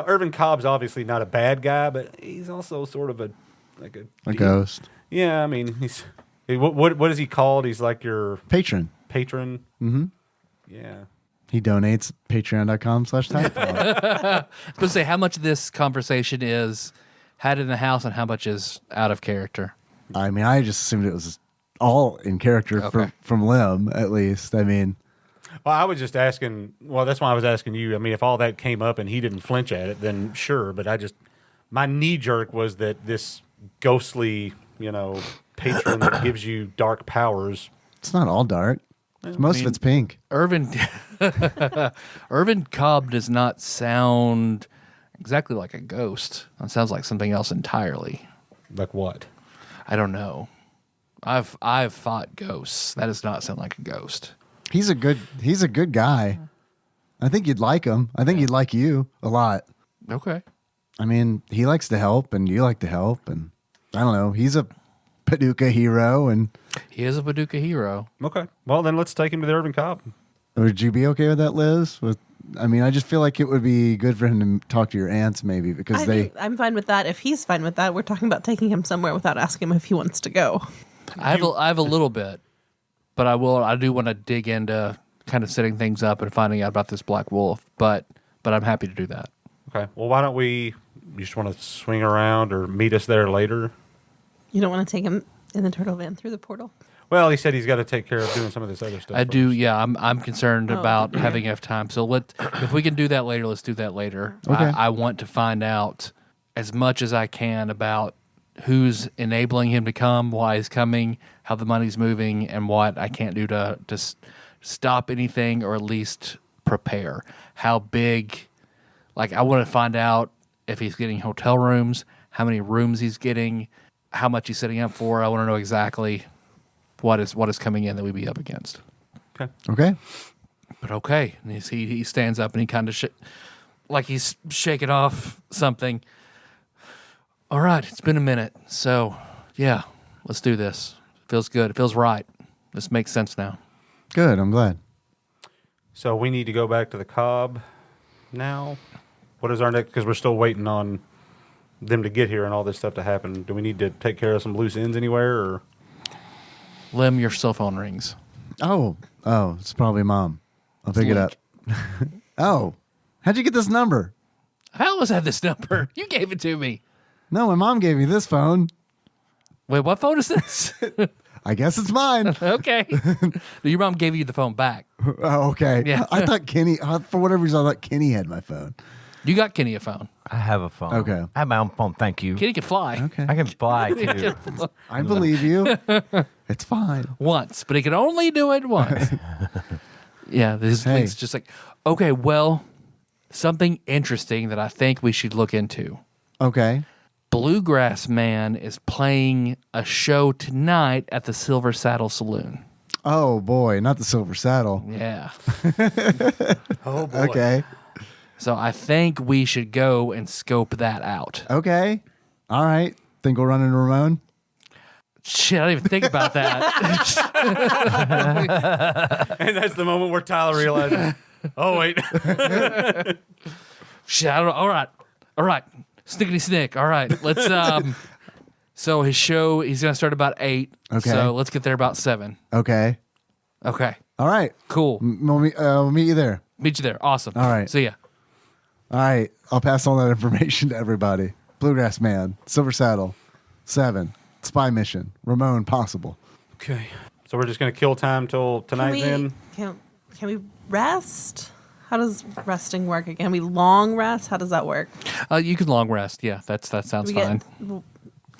Irvin Cobb's obviously not a bad guy, but he's also sort of a ghost. Yeah, I mean, what is he called? He's like your Patron. patron. Mm-hmm. Yeah. He donates patreon.com/TADPOG. I was going to say how much of this conversation is had in the house and how much is out of character. I mean, I just assumed it was all in character Okay. from Lim, at least. I mean, Well, I was just asking. Well, that's why I was asking you. I mean, if all that came up and he didn't flinch at it, then sure. But my knee jerk was that this ghostly, patron that gives you dark powers. it's not all dark. Most of it's pink. Irvin Cobb does not sound exactly like a ghost. It sounds like something else entirely. Like what? I don't know. I've fought ghosts. That does not sound like a ghost. He's a good guy. I think you'd like him. I think he'd like you a lot. Okay. I mean, he likes to help, and you like to help, and I don't know. He's a Paducah hero, and He is a Paducah hero. Okay. Well, then let's take him to the Irvin Cobb. would you be okay with that, Liz? I mean, I just feel like it would be good for him to talk to your aunts, maybe, because I'm fine with that. If he's fine with that, we're talking about taking him somewhere without asking him if he wants to go. I have a little bit, but I do want to dig into kind of setting things up and finding out about this black wolf. But I'm happy to do that. Okay. Well, why don't we? You just want to swing around or meet us there later? You don't want to take him in the turtle van through the portal? Well, he said he's got to take care of doing some of this other stuff. I do. first. Yeah, I'm concerned about having enough time. So if we can do that later, let's do that later. Okay. I want to find out as much as I can about who's enabling him to come, why he's coming, how the money's moving, and what I can't do to stop anything or at least prepare. How big? Like, I want to find out if he's getting hotel rooms, how many rooms he's getting, how much he's setting up for. I want to know exactly what is coming in that we'd be up against. Okay. okay. But okay, and he stands up and he kind of like he's shaking off something. All right, it's been a minute, so yeah, let's do this. Feels good. It feels right. This makes sense now. Good. I'm glad. So we need to go back to the Cobb now. What is our next? Because we're still waiting on them to get here and all this stuff to happen. Do we need to take care of some loose ends anywhere? Or Lim, your cell phone rings. Oh, it's probably Mom. I'll pick it up. Oh, how'd you get this number? I always had this number. You gave it to me. No, my mom gave me this phone. Wait, what phone is this? I guess it's mine. Okay. Your mom gave you the phone back. Oh, okay. Yeah. I thought Kenny, for whatever reason, I thought Kenny had my phone. You got Kenny a phone. I have a phone. Okay. I have my own phone. Thank you. Kenny can fly. Okay. I can fly too. I believe you. It's fine. Once, but he can only do it once. Yeah, this Hey. thing's just like, okay, well, something interesting that I think we should look into. Okay. Bluegrass Man is playing a show tonight at the Silver Saddle Saloon. Oh, boy. Not the Silver Saddle. Yeah. oh boy. Okay. So I think we should go and scope that out. Okay. All right. Think we'll run into Ramon? Shit, I didn't even think about that. And that's the moment where Tyler realizes, oh, wait. Shit, I don't know. All right. Snickety snick. All right, let's. So his show, he's gonna start about 8. Okay. So let's get there about 7. Okay. Okay. All right. Cool. We'll meet you there. Meet you there. Awesome. All right. See ya. All right. I'll pass on that information to everybody. Bluegrass Man, Silver Saddle, 7, Spy Mission, Ramon, Possible. Okay. So we're just going to kill time till tonight then? Can we rest? How does resting work? Can we long rest? How does that work? You can long rest. Yeah, that sounds We get- fine.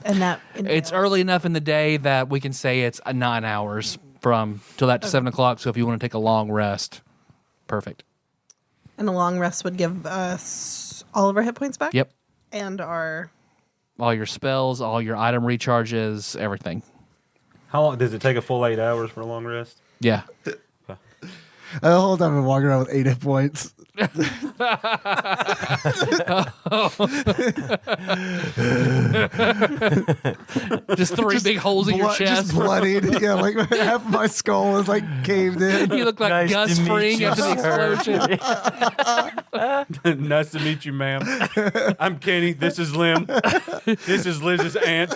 And that It's early enough in the day that we can say it's 9 hours from till that to 7 o'clock. So if you want to take a long rest, perfect. And a long rest would give us all of our hit points back? Yep. And our... All your spells, all your item recharges, everything. How long does it take? A full 8 hours for a long rest? Yeah. The whole time I've been walking around with 8 hit points. Just 3 big holes in your chest. Just bloodied. Yeah, like half of my skull is like caved in. You look like Nice Gus to meet Fring you, after the sir. explosion. Nice to meet you, ma'am. I'm Kenny. This is Lim. This is Liz's aunt.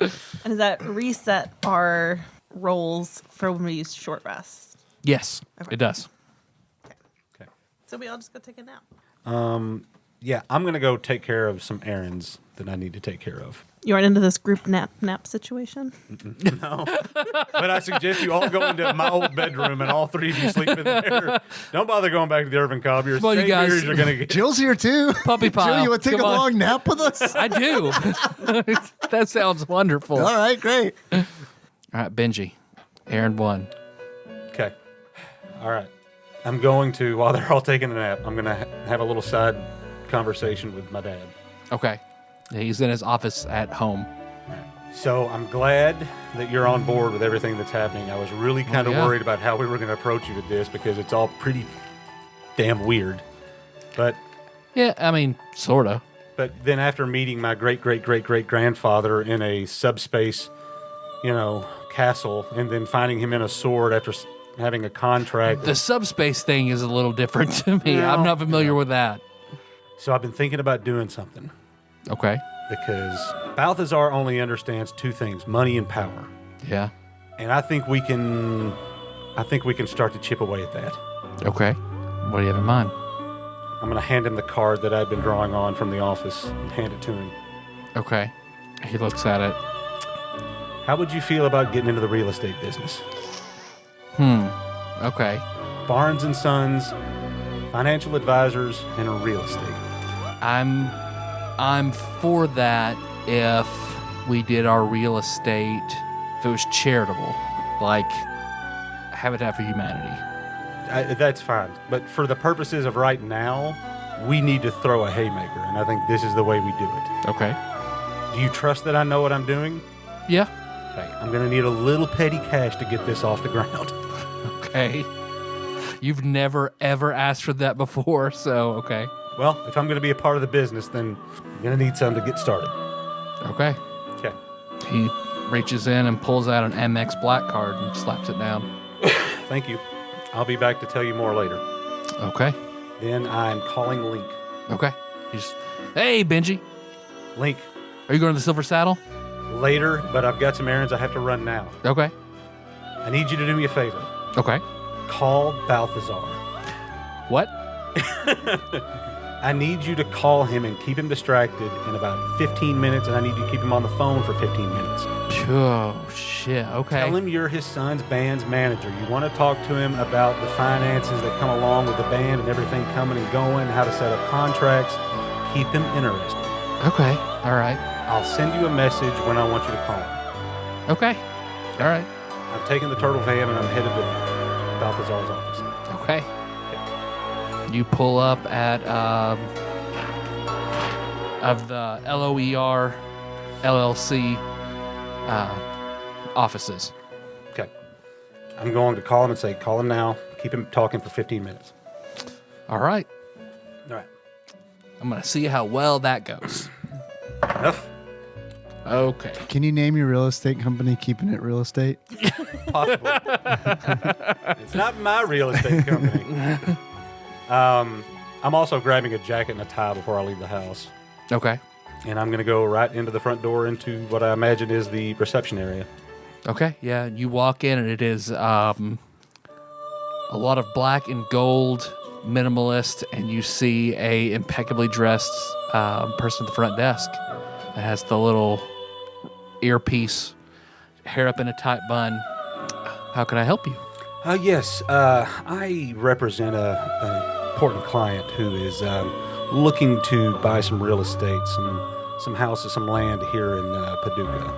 And does that reset our rolls for when we use short rest? Yes, Okay. it does. Okay. So we all just go take a nap. Yeah, I'm going to go take care of some errands that I need to take care of. You aren't into this group nap situation? No. But I suggest you all go into my old bedroom and all 3 of you sleep in there. Don't bother going back to the Irvin Cobb. Your Come on, you guys. saviors are going to get... Jill's here too. Puppy pile. Jill, you want to take Come a on. long nap with us? I do. That sounds wonderful. All right, great. All right, Benji. Errand 1. Okay. All right. I'm going to, while they're all taking a nap, I'm going to have a little side conversation with my dad. Okay. He's in his office at home. So I'm glad that you're on board with everything that's happening. I was really kind of yeah. worried about how we were going to approach you with this because it's all pretty damn weird. But Yeah, I mean, sort of. then after meeting my great-great-great-great-grandfather in a subspace, castle, and then finding him in a sword after having a contract. The subspace thing is a little different to me. No. I'm not familiar with that. So I've been thinking about doing something Okay. because Balthazar only understands 2 things, money and power. Yeah. And I think we can start to chip away at that. Okay. What do you have in mind? I'm going to hand him the card that I've been drawing on from the office and hand it to him. Okay. He looks at it. How would you feel about getting into the real estate business? Okay. Barnes and Sons, financial advisors, and real estate. I'm for that if we did our real estate, if it was charitable, like Habitat for Humanity. That's fine. But for the purposes of right now, we need to throw a haymaker, and I think this is the way we do it. Okay. Do you trust that I know what I'm doing? Yeah. Okay, I'm going to need a little petty cash to get this off the ground. Okay. You've never ever asked for that before, so okay. Well, if I'm going to be a part of the business, then I'm going to need some to get started. Okay. Okay. He reaches in and pulls out an MX Black card and slaps it down. Thank you. I'll be back to tell you more later. Okay. Then I'm calling Link. Okay. He's hey Benji, Link, are you going to the Silver Saddle? later, but I've got some errands I have to run now. Okay. I need you to do me a favor. Okay. Call Balthazar. What? I need you to call him and keep him distracted in about 15 minutes, and I need you to keep him on the phone for 15 minutes. Oh shit. Okay. Tell him you're his son's band's manager. You want to talk to him about the finances that come along with the band and everything coming and going, how to set up contracts. Keep him interested. Okay. All right. I'll send you a message when I want you to call him. Okay. All right. I'm taking the turtle van and I'm headed to Balthazar's office. Okay. You pull up at of the LOER LLC offices. Okay. I'm going to call him and say, call him now. Keep him talking for 15 minutes. All right. All right. I'm gonna see how well that goes. Enough? Okay. Can you name your real estate company Keeping It Real Estate? Possible. It's not my real estate company. I'm also grabbing a jacket and a tie before I leave the house. Okay. And I'm going to go right into the front door into what I imagine is the reception area. Okay. Yeah. You walk in and it is a lot of black and gold, minimalist, and you see a impeccably dressed person at the front desk that has the little earpiece, hair up in a tight bun. How can I help you? Yes, I represent an important client who is looking to buy some real estate, some houses, some land here in Paducah.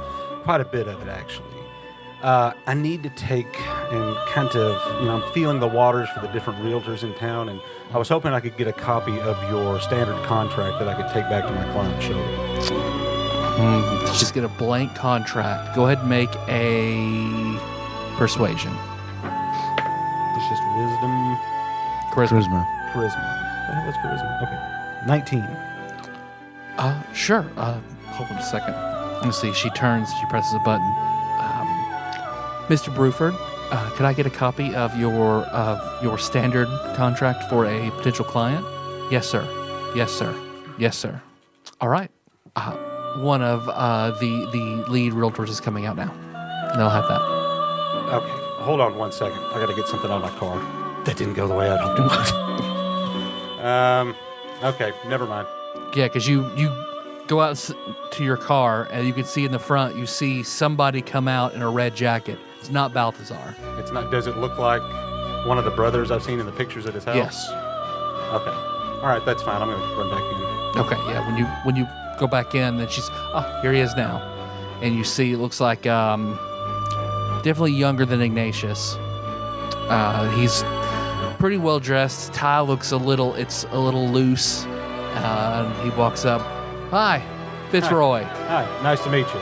Quite a bit of it, actually. I need to take and kind of, I'm feeling the waters for the different realtors in town, and I was hoping I could get a copy of your standard contract that I could take back to my client and show them. Let's just get a blank contract. Go ahead and make a persuasion. It's just wisdom, Charisma. charisma. What the hell is charisma? Okay. 19. Sure. Hold on a second. Let me see. She turns. She presses a button. Mr. Bruford, could I get a copy of your standard contract for a potential client? Yes, sir. Yes, sir. Yes, sir. All right. One of the lead realtors is coming out now. And they'll have that. Okay. Hold on 1 second. I got to get something out of my car. That didn't go the way I hoped it would. Okay. Never mind. Yeah, because you go out to your car and you can see in the front, you see somebody come out in a red jacket. It's not Balthazar. It's not. Does it look like one of the brothers I've seen in the pictures at his house? Yes. Okay. All right. That's fine. I'm going to run back in. Okay, yeah. When you go back in, then she's here he is now, and you see it looks like definitely younger than Ignatius. He's pretty well dressed. Tie looks a little loose. He walks up. Hi, Fitzroy. Hi. Nice to meet you.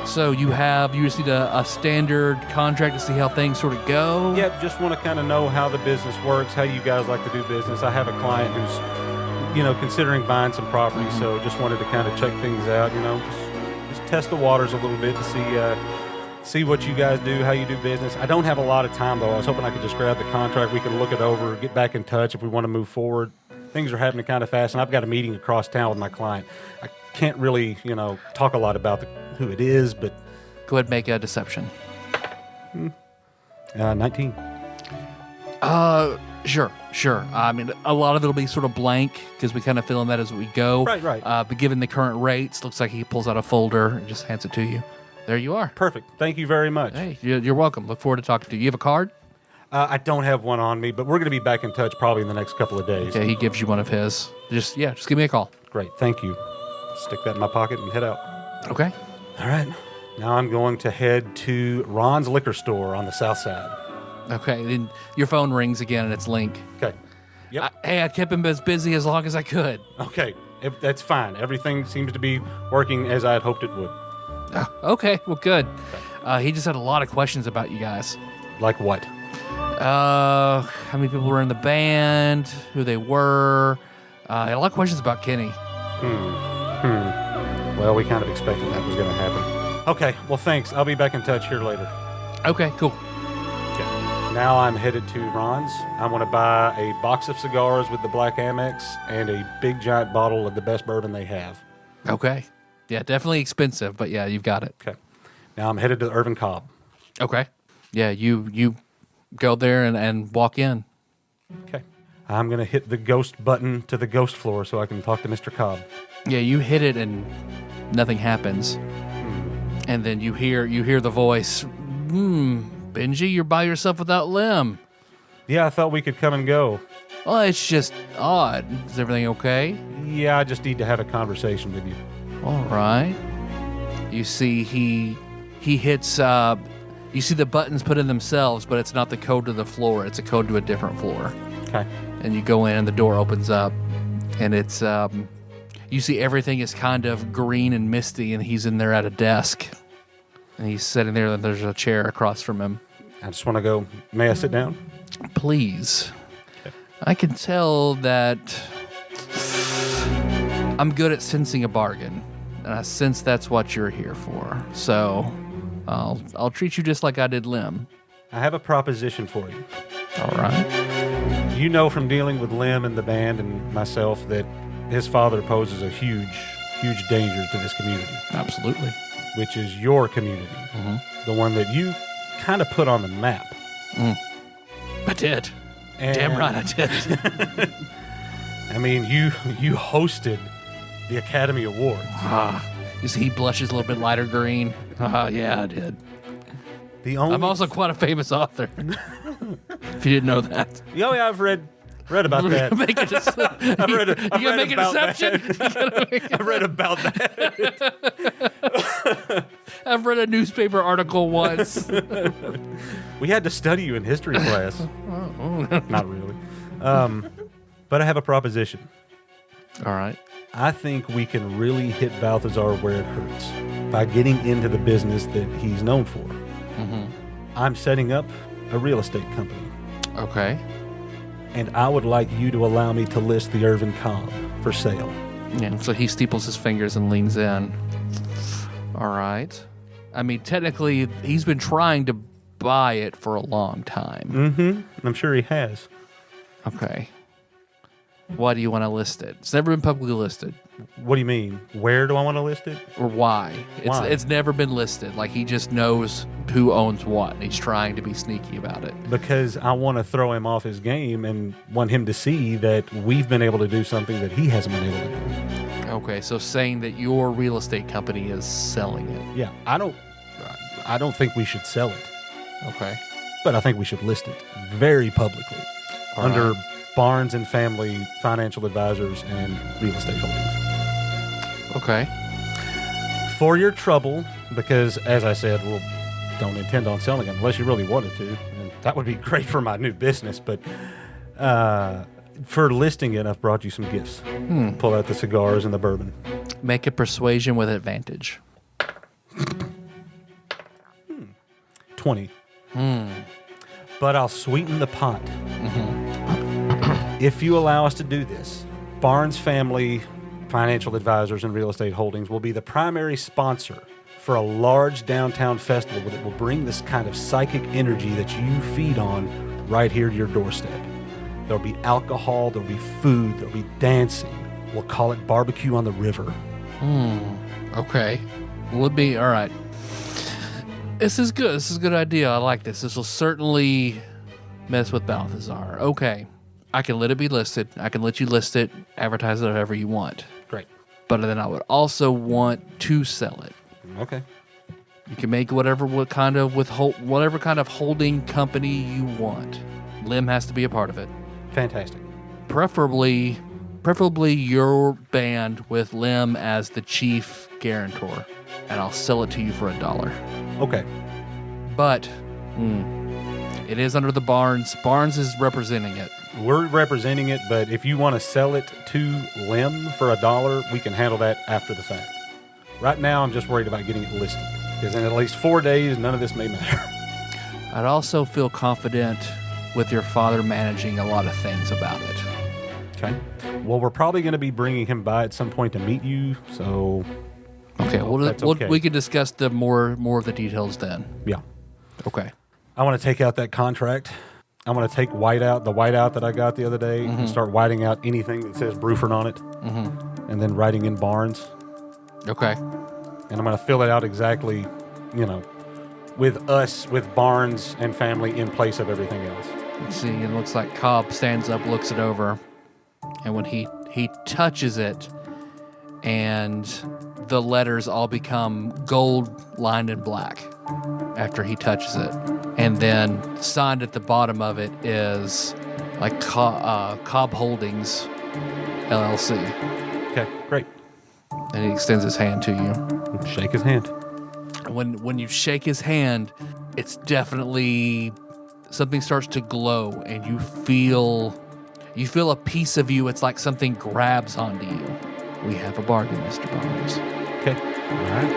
So you just need a standard contract to see how things sort of go. Yeah. Just want to kind of know how the business works, how you guys like to do business. I have a client who's considering buying some property, so just wanted to kind of check things out, just test the waters a little bit to see what you guys do, how you do business. I don't have a lot of time, though. I was hoping I could just grab the contract. We can look it over, get back in touch if we want to move forward. Things are happening kind of fast, and I've got a meeting across town with my client. I can't really, talk a lot about who it is, but... Go ahead and make a deception. 19. Sure. I mean, a lot of it'll be sort of blank because we kind of fill in that as we go. Right. But given the current rates, looks like he pulls out a folder and just hands it to you. There you are. Perfect. Thank you very much. Hey, you're welcome. Look forward to talking to you. You have a card? I don't have one on me, but we're going to be back in touch probably in the next couple of days. Yeah, he gives you one of his. Just give me a call. Great. Thank you. Stick that in my pocket and head out. Okay. All right. Now I'm going to head to Ron's liquor store on the south side. Okay. Then your phone rings again and it's Link. Okay. Yep. I kept him as busy as long as I could. Okay. That's fine. Everything seems to be working as I had hoped it would. Okay. Well, good. He just had a lot of questions about you guys. Like what? How many people were in the band? Who they were? A lot of questions about Kenny. Well, we kind of expected that was going to happen. Okay. Well, thanks. I'll be back in touch here later. Okay, cool. Okay. Now I'm headed to Ron's. I want to buy a box of cigars with the Black Amex and a big giant bottle of the best bourbon they have. Okay. Yeah, definitely expensive, but yeah, you've got it. Okay. Now I'm headed to Irvin Cobb. Okay. Yeah, you go there and walk in. Okay. I'm going to hit the ghost button to the ghost floor so I can talk to Mr. Cobb. Yeah, you hit it and nothing happens. And then you hear the voice, Benji, you're by yourself without Lim. Yeah, I thought we could come and go. Well, it's just odd. Is everything okay? Yeah, I just need to have a conversation with you. All right. You see he hits, you see the buttons put in themselves, but it's not the code to the floor. It's a code to a different floor. Okay. And you go in and the door opens up and it's, you see everything is kind of green and misty and he's in there at a desk. And he's sitting there and there's a chair across from him. I just want to go, may I sit down? Please. Okay. I can tell that I'm good at sensing a bargain. and I sense that's what you're here for. So I'll treat you just like I did Lim. I have a proposition for you. All right. You know from dealing with Lim and the band and myself that his father poses a huge danger to this community. Absolutely. Which is your community. The one that you kind of put on the map. I did. And Damn right I did. I mean, you hosted the Academy Awards. You see he blushes a little bit lighter green. Yeah, I did. I'm also quite a famous author. If you didn't know that. Yeah, I've read about that. I've read about that. I've read a newspaper article once. We had to study you in history class. Not really. But I have a proposition. All right. I think we can really hit Balthazar where it hurts by getting into the business that he's known for. I'm setting up a real estate company. Okay. And I would like you to allow me to list the Irvin Cobb for sale. Yeah, so he steeples his fingers and leans in. All right. I mean, technically, he's been trying to buy it for a long time. I'm sure he has. Okay. Why do you want to list it? It's never been publicly listed. What do you mean? Where do I want to list it? Or why? Why? It's never been listed. Like, he just knows who owns what, and he's trying to be sneaky about it. Because I want to throw him off his game and want him to see that we've been able to do something that he hasn't been able to do. Okay, so saying that your real estate company is selling it. Yeah, I don't think we should sell it. Okay. But I think we should list it very publicly under Barnes and Family Financial Advisors and Real Estate Holdings. Okay. For your trouble, because as I said, we don't intend on selling it unless you really wanted to. And that would be great for my new business. But for listing it, I've brought you some gifts. Pull out the cigars and the bourbon. Make a persuasion with advantage. 20. But I'll sweeten the pot. If you allow us to do this, Barnes Family Financial Advisors and Real Estate Holdings will be the primary sponsor for a large downtown festival that will bring this kind of psychic energy that you feed on right here to your doorstep. There'll be alcohol, there'll be food, there'll be dancing. We'll call it Barbecue on the River. Okay. Will it be? All right. This is good. This is a good idea. I like this. This will certainly mess with Balthazar. Okay. I can let it be listed. I can let you list it, advertise it however you want. Great. But then I would also want to sell it. Okay. You can make whatever kind of holding company you want. Lim has to be a part of it. Fantastic. Preferably your band with Lim as the chief guarantor, and I'll sell it to you for $1. Okay. But it is under the Barnes. Barnes is representing it. We're representing it, but if you want to sell it to Lim for $1, we can handle that after the fact. Right now, I'm just worried about getting it listed, because in at least 4 days, none of this may matter. I'd also feel confident with your father managing a lot of things about it. Okay. Well, we're probably going to be bringing him by at some point to meet you, so... Okay, that's okay. we can discuss the more of the details then. Yeah. Okay. I want to take out that contract. I want to take the whiteout that I got the other day, and start whiting out anything that says Bruford on it, and then writing in Barnes. Okay. And I'm going to fill it out exactly, with Barnes and Family in place of everything else. Let's see, it looks like Cobb stands up, looks it over, and when he touches it, and the letters all become gold lined in black after he touches it. And then signed at the bottom of it is like Cobb Holdings, LLC. Okay, great. And he extends his hand to you. Shake his hand. When you shake his hand, it's definitely something starts to glow, and you feel a piece of you. It's like something grabs onto you. We have a bargain, Mr. Barnes. Okay. All right.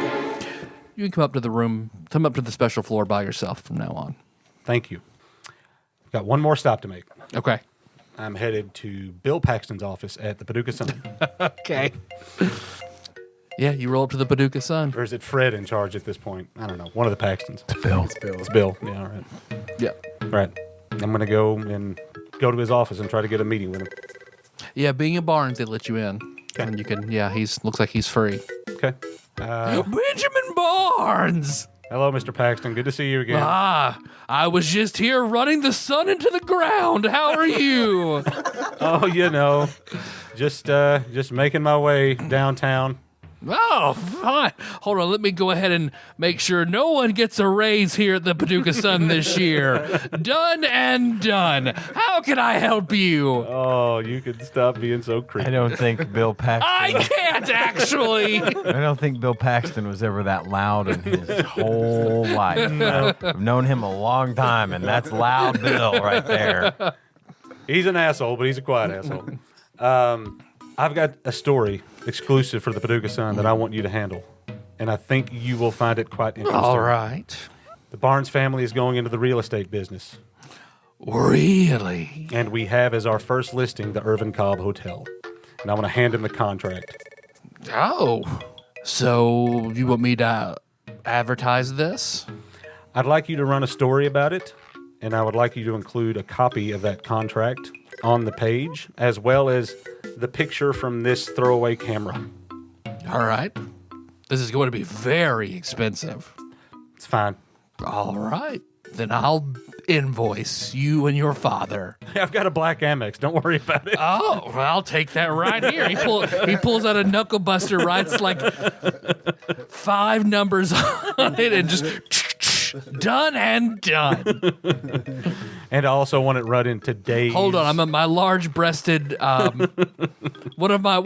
You can come up to the special floor by yourself from now on. Thank you. Got one more stop to make. Okay. I'm headed to Bill Paxton's office at the Paducah Sun. Okay. Yeah, you roll up to the Paducah Sun. Or is it Fred in charge at this point? I don't know. One of the Paxtons. It's Bill. It's Bill. Yeah, all right. Yeah. Right. I'm going to go to his office and try to get a meeting with him. Yeah, being in Barnes, they let you in. Okay. And you can, looks like he's free. Okay. Benjamin Barnes! Hello, Mr. Paxton. Good to see you again. I was just here running the sun into the ground. How are you? Oh, just making my way downtown. Oh, fine. Hold on. Let me go ahead and make sure no one gets a raise here at the Paducah Sun this year. Done and done. How can I help you? Oh, you could stop being so creepy. I don't think Bill Paxton. I can't, actually. I don't think Bill Paxton was ever that loud in his whole life. I've known him a long time, and that's Loud Bill right there. He's an asshole, but he's a quiet asshole. I've got a story exclusive for the Paducah Sun that I want you to handle, and I think you will find it quite interesting. All right. The Barnes family is going into the real estate business, Really? and we have as our first listing the Irvin Cobb Hotel, and I want to hand him the contract. Oh. So you want me to advertise this? I'd like you to run a story about it, and I would like you to include a copy of that contract on the page, as well as the picture from this throwaway camera. All right. This is going to be very expensive. It's fine. All right. Then I'll invoice you and your father. I've got a black Amex. Don't worry about it. Oh, well, I'll take that right here. He pulls out a knuckle buster, writes like 5 numbers on it, and just done and done. And I also want it run in today's. Hold on, I'm my large-breasted. One of my.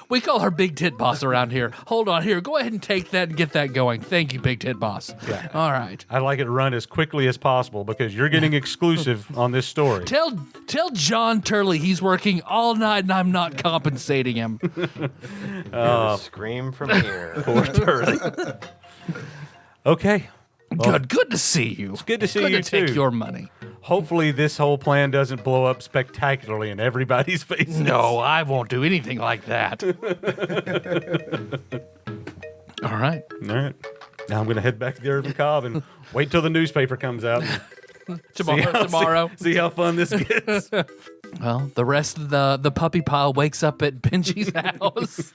We call her Big Tit Boss around here. Hold on, here. Go ahead and take that and get that going. Thank you, Big Tit Boss. Yeah. All right. I'd like it to run as quickly as possible because you're getting exclusive on this story. Tell John Turley he's working all night and I'm not compensating him. Scream from here. Poor Turley. Okay. Good to see you. It's good to see good you, to take too. your money. Hopefully this whole plan doesn't blow up spectacularly in everybody's faces. No, I won't do anything like that. All right. All right. Now I'm going to head back to the Irvin Cobb and wait till the newspaper comes out. Tomorrow. See how fun this gets. Well, the rest of the puppy pile wakes up at Benji's house.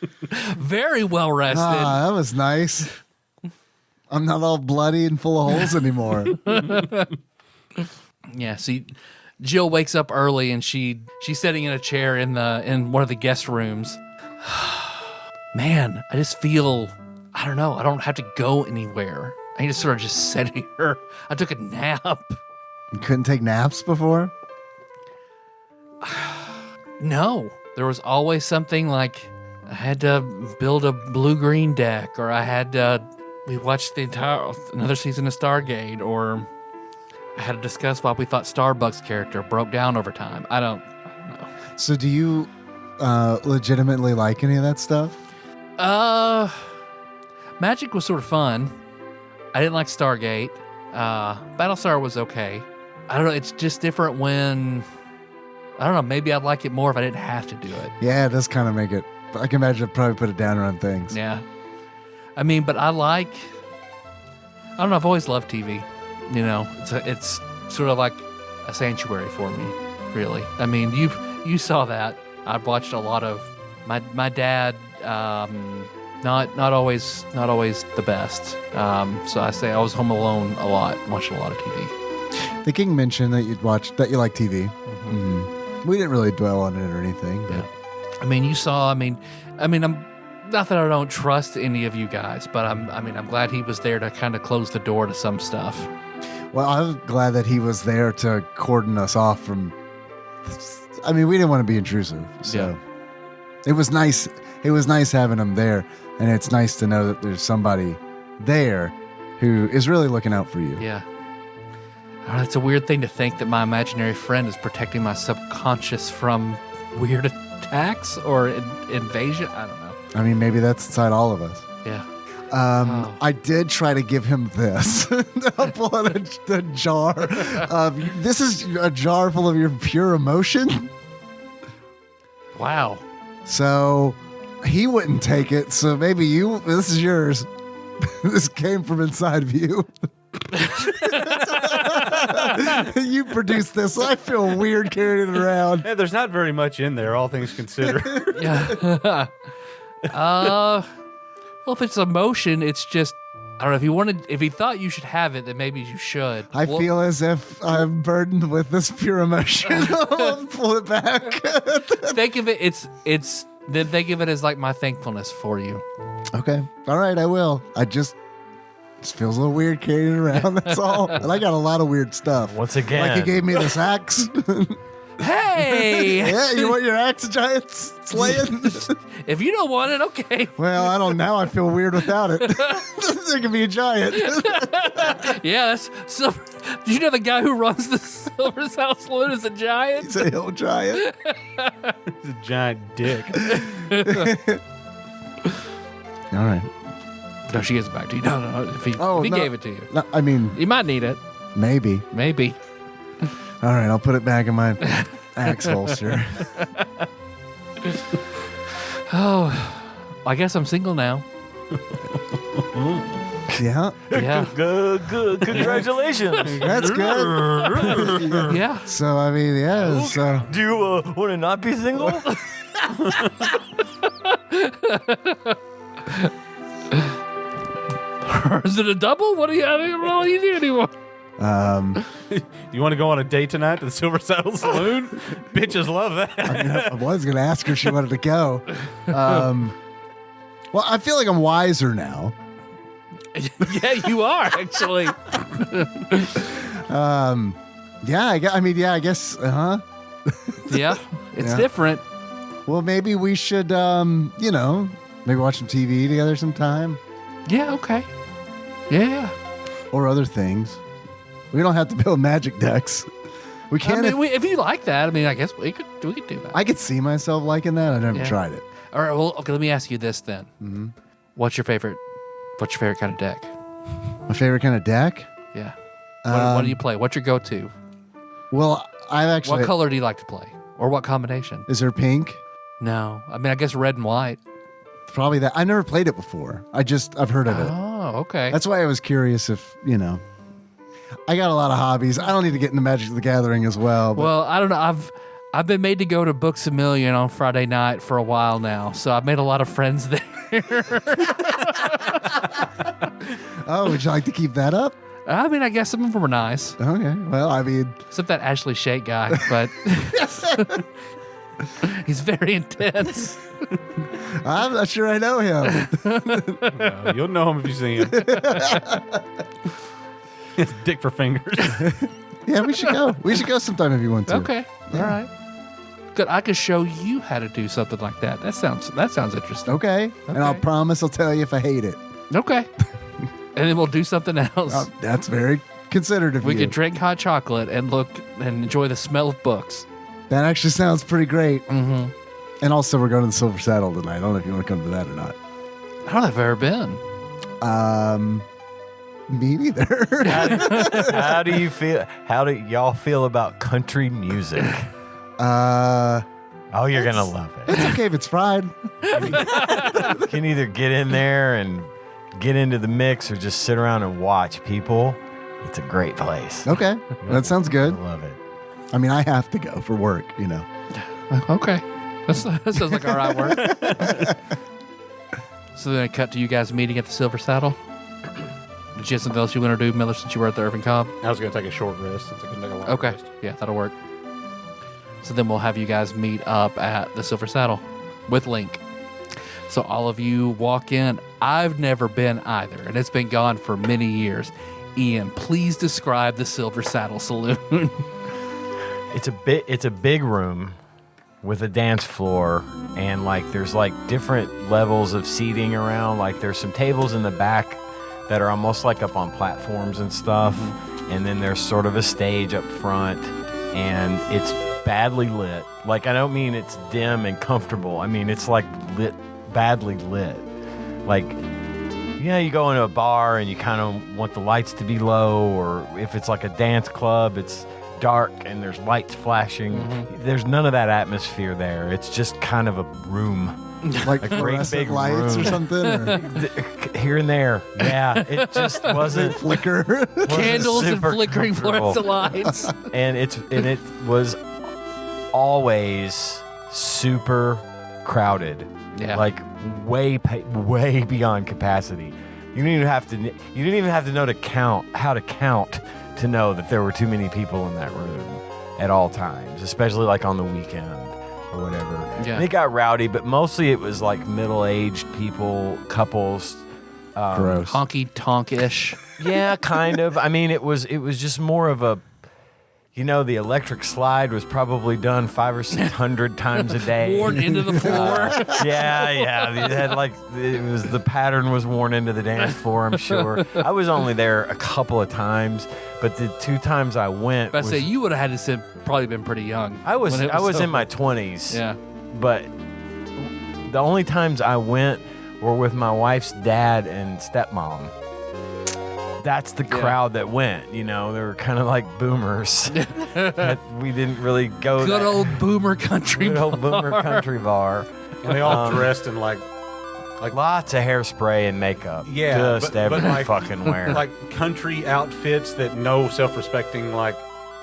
Very well rested. That was nice. I'm not all bloody and full of holes anymore. Yeah, see, Jill wakes up early and she's sitting in a chair in one of the guest rooms. Man, I just feel, I don't know, I don't have to go anywhere. I can just sort of just sit here. I took a nap. You couldn't take naps before? No, there was always something like I had to build a blue-green deck, or I had to, we watched another season of Stargate, or I had to discuss why we thought Starbucks' character broke down over time. I don't know. So do you legitimately like any of that stuff? Magic was sort of fun. I didn't like Stargate. Battlestar was okay. I don't know. It's just different when, I don't know, maybe I'd like it more if I didn't have to do it. Yeah, it does kind of make it. I can imagine I'd probably put a downer on things. Yeah. I mean, but I don't know, I've always loved TV. You know, it's sort of like a sanctuary for me, really. I mean, you saw that. I've watched a lot of my dad. Not always the best. So I say I was home alone a lot, watching a lot of TV. The King mentioned that you like TV. Mm-hmm. We didn't really dwell on it or anything. But. Yeah. I mean, you saw. I mean, I'm not that I don't trust any of you guys, but I'm glad he was there to kind of close the door to some stuff. Well, I'm glad that he was there to cordon us off from. I mean, we didn't want to be intrusive, so it was nice. It was nice having him there, and it's nice to know that there's somebody there who is really looking out for you. Yeah. It's a weird thing to think that my imaginary friend is protecting my subconscious from weird attacks or invasion. I don't know. I mean, maybe that's inside all of us. Yeah. I did try to give him this. I'll pull out a jar. This is a jar full of your pure emotion. Wow. So he wouldn't take it, so maybe you. This is yours. This came from inside of you. You produced this. So I feel weird carrying it around. Yeah, there's not very much in there, all things considered. Yeah. Well, if it's emotion, it's just I don't know. If he thought you should have it, then maybe you should. I feel as if I'm burdened with this pure emotion. I'll pull it back. think of it. Then think of it as like my thankfulness for you. Okay. All right, I will. It just feels a little weird carrying it around. That's all. And I got a lot of weird stuff. Once again. Like he gave me this axe. Hey, Yeah, you want your axe giant slaying? if you don't want it, okay. Well, I don't know. I feel weird without it. There can be a giant. Yeah, that's so. Did you know the guy who runs the Silver South Saloon is a giant? He's a hill giant. He's a giant dick. All right. No, she gives it back to you. No. If he Oh, no. gave it to you, No, I mean, you might need it. maybe. Maybe. All right, I'll put it back in my axe holster. Oh, I guess I'm single now. Yeah, Yeah. Good. Congratulations. that's good. Yeah. So, I mean, yeah. So, Do you want to not be single? Is it a double? What do you? I don't know what do you do anymore. You want to go on a date tonight to the Silver Saddle Saloon? Bitches love that. I was going to ask her if she wanted to go. Well, I feel like I'm wiser now. Yeah, you are actually. Yeah, I guess, Yeah, it's Yeah. different. Well, maybe we should, maybe watch some TV together sometime Yeah. Okay. Yeah. or other things. We don't have to build magic decks. We I can. mean, if you like that, I mean, I guess we could do that. I could see myself liking that. I never Yeah. tried it. All right. Well, okay. Let me ask you this then. Mm-hmm. What's your favorite kind of deck? My favorite kind of deck? Yeah. What do you play? What's your go-to? Well, I've actually. What color do you like to play, or what combination? Is there pink? No, I mean, I guess red and white. Probably that. I never played it before. I've heard of it. Oh, okay. That's why I was curious if, I got a lot of hobbies. I don't need to get into Magic the Gathering as well. But Well, I don't know. I've been made to go to Books A Million on Friday night for a while now, so I've made a lot of friends there. oh, would you like to keep that up? I mean, I guess some of them are nice, Okay. Well, I mean, except that Ashley Shake guy, but he's very intense. I'm not sure I know him. You'll know him if you see him. It's dick for fingers. Yeah, we should go. We should go sometime if you want to. Okay, all right, good. I could show you how to do something like that. That sounds interesting. Okay. And I'll Okay. promise I'll tell you if I hate it. Okay, and then we'll do something else. That's very considerate of We you. could drink hot chocolate and look and enjoy the smell of books. That actually sounds pretty great. Mm-hmm. And also, we're going to the Silver Saddle tonight. I don't know if you want to come to that or not. I don't know if I've ever been. Me neither. How do you feel? How do y'all feel about country music? Oh, you're gonna love it. It's okay if it's fried. You can either get in there and get into the mix, or just sit around and watch people. It's a great place. Okay. That sounds good. I love it. I mean, I have to go for work, Okay. That sounds like all right work. So then I cut to you guys meeting at the Silver Saddle. Did you have something else you want to do, Miller, since you were at the Irving Cobb? I was going to take a short rest since I couldn't take a long Okay. rest. Yeah, that'll work. So then we'll have you guys meet up at the Silver Saddle with Link. So all of you walk in. I've never been either, and it's been gone for many years. Ian, please describe the Silver Saddle Saloon. It's a big room with a dance floor, and there's different levels of seating around. There's some tables in the back that are almost up on platforms and stuff, and then there's sort of a stage up front, and it's badly lit. I don't mean it's dim and comfortable. I mean it's lit, badly lit. You go into a bar and you kind of want the lights to be low, or if it's a dance club, it's dark and there's lights flashing. There's none of that atmosphere there. It's just kind of a room. Like great fluorescent big lights room. or something? Or Here and there. Yeah, it just wasn't flicker? Candles and super flickering comfortable. fluorescent lights. and it was always super crowded. Yeah. Like way beyond capacity. You didn't even have to know how to count to know that there were too many people in that room at all times, especially like on the weekend or whatever. Yeah. And it got rowdy, but mostly it was like middle-aged people, couples. Gross. Honky tonk-ish. Yeah, kind of. I mean, it was just more of a, the electric slide was probably done 500 or 600 times a day. Worn into the floor. Yeah. It had the pattern was worn into the dance floor, I'm sure. I was only there a couple of times, but the 2 times I went, But I say you would have had to probably been pretty young. I was over. in my 20s. Yeah. But the only times I went were with my wife's dad and stepmom. That's the crowd that went, they were kind of like boomers. We didn't really go Good that- old boomer country good old bar. boomer country bar. And they all dressed in like Lots of hairspray and makeup. Yeah, just but every like- fucking wear. like country outfits that no self-respecting like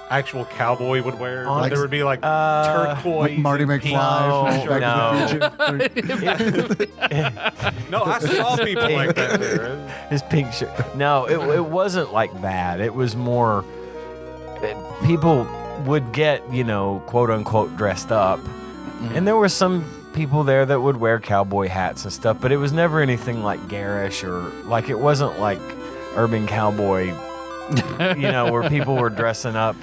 actual cowboy would wear. Like, there would be like turquoise, Like Marty and McFly pink. from Back to the Future. No, I saw people like that there. His pink shirt. No, it wasn't like that. It was more people would get, quote unquote dressed up. And there were some people there that would wear cowboy hats and stuff, but it was never anything like garish or like it wasn't like Urban Cowboy, where people were dressing up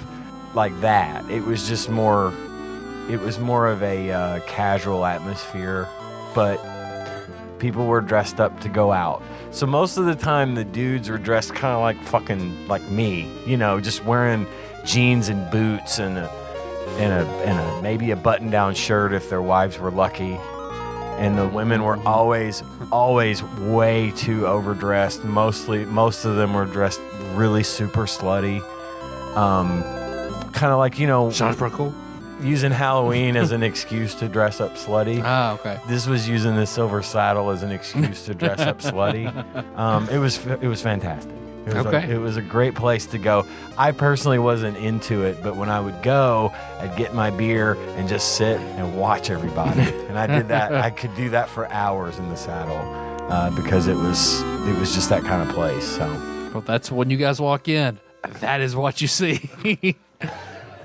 like that. It was just more of a casual atmosphere, but people were dressed up to go out. So most of the time the dudes were dressed kind of like fucking like me, just wearing jeans and boots and a maybe a button-down shirt if their wives were lucky. And the women were always way too overdressed. Most of them were dressed really super slutty. Kind of like, Sounds pretty cool. using Halloween as an excuse to dress up slutty. Ah, okay. This was using the silver saddle as an excuse to dress up slutty. It was fantastic. It was a great place to go. I personally wasn't into it, but when I would go, I'd get my beer and just sit and watch everybody. And I did that. I could do that for hours in the saddle because it was just that kind of place. So Well, that's when you guys walk in. That is what you see.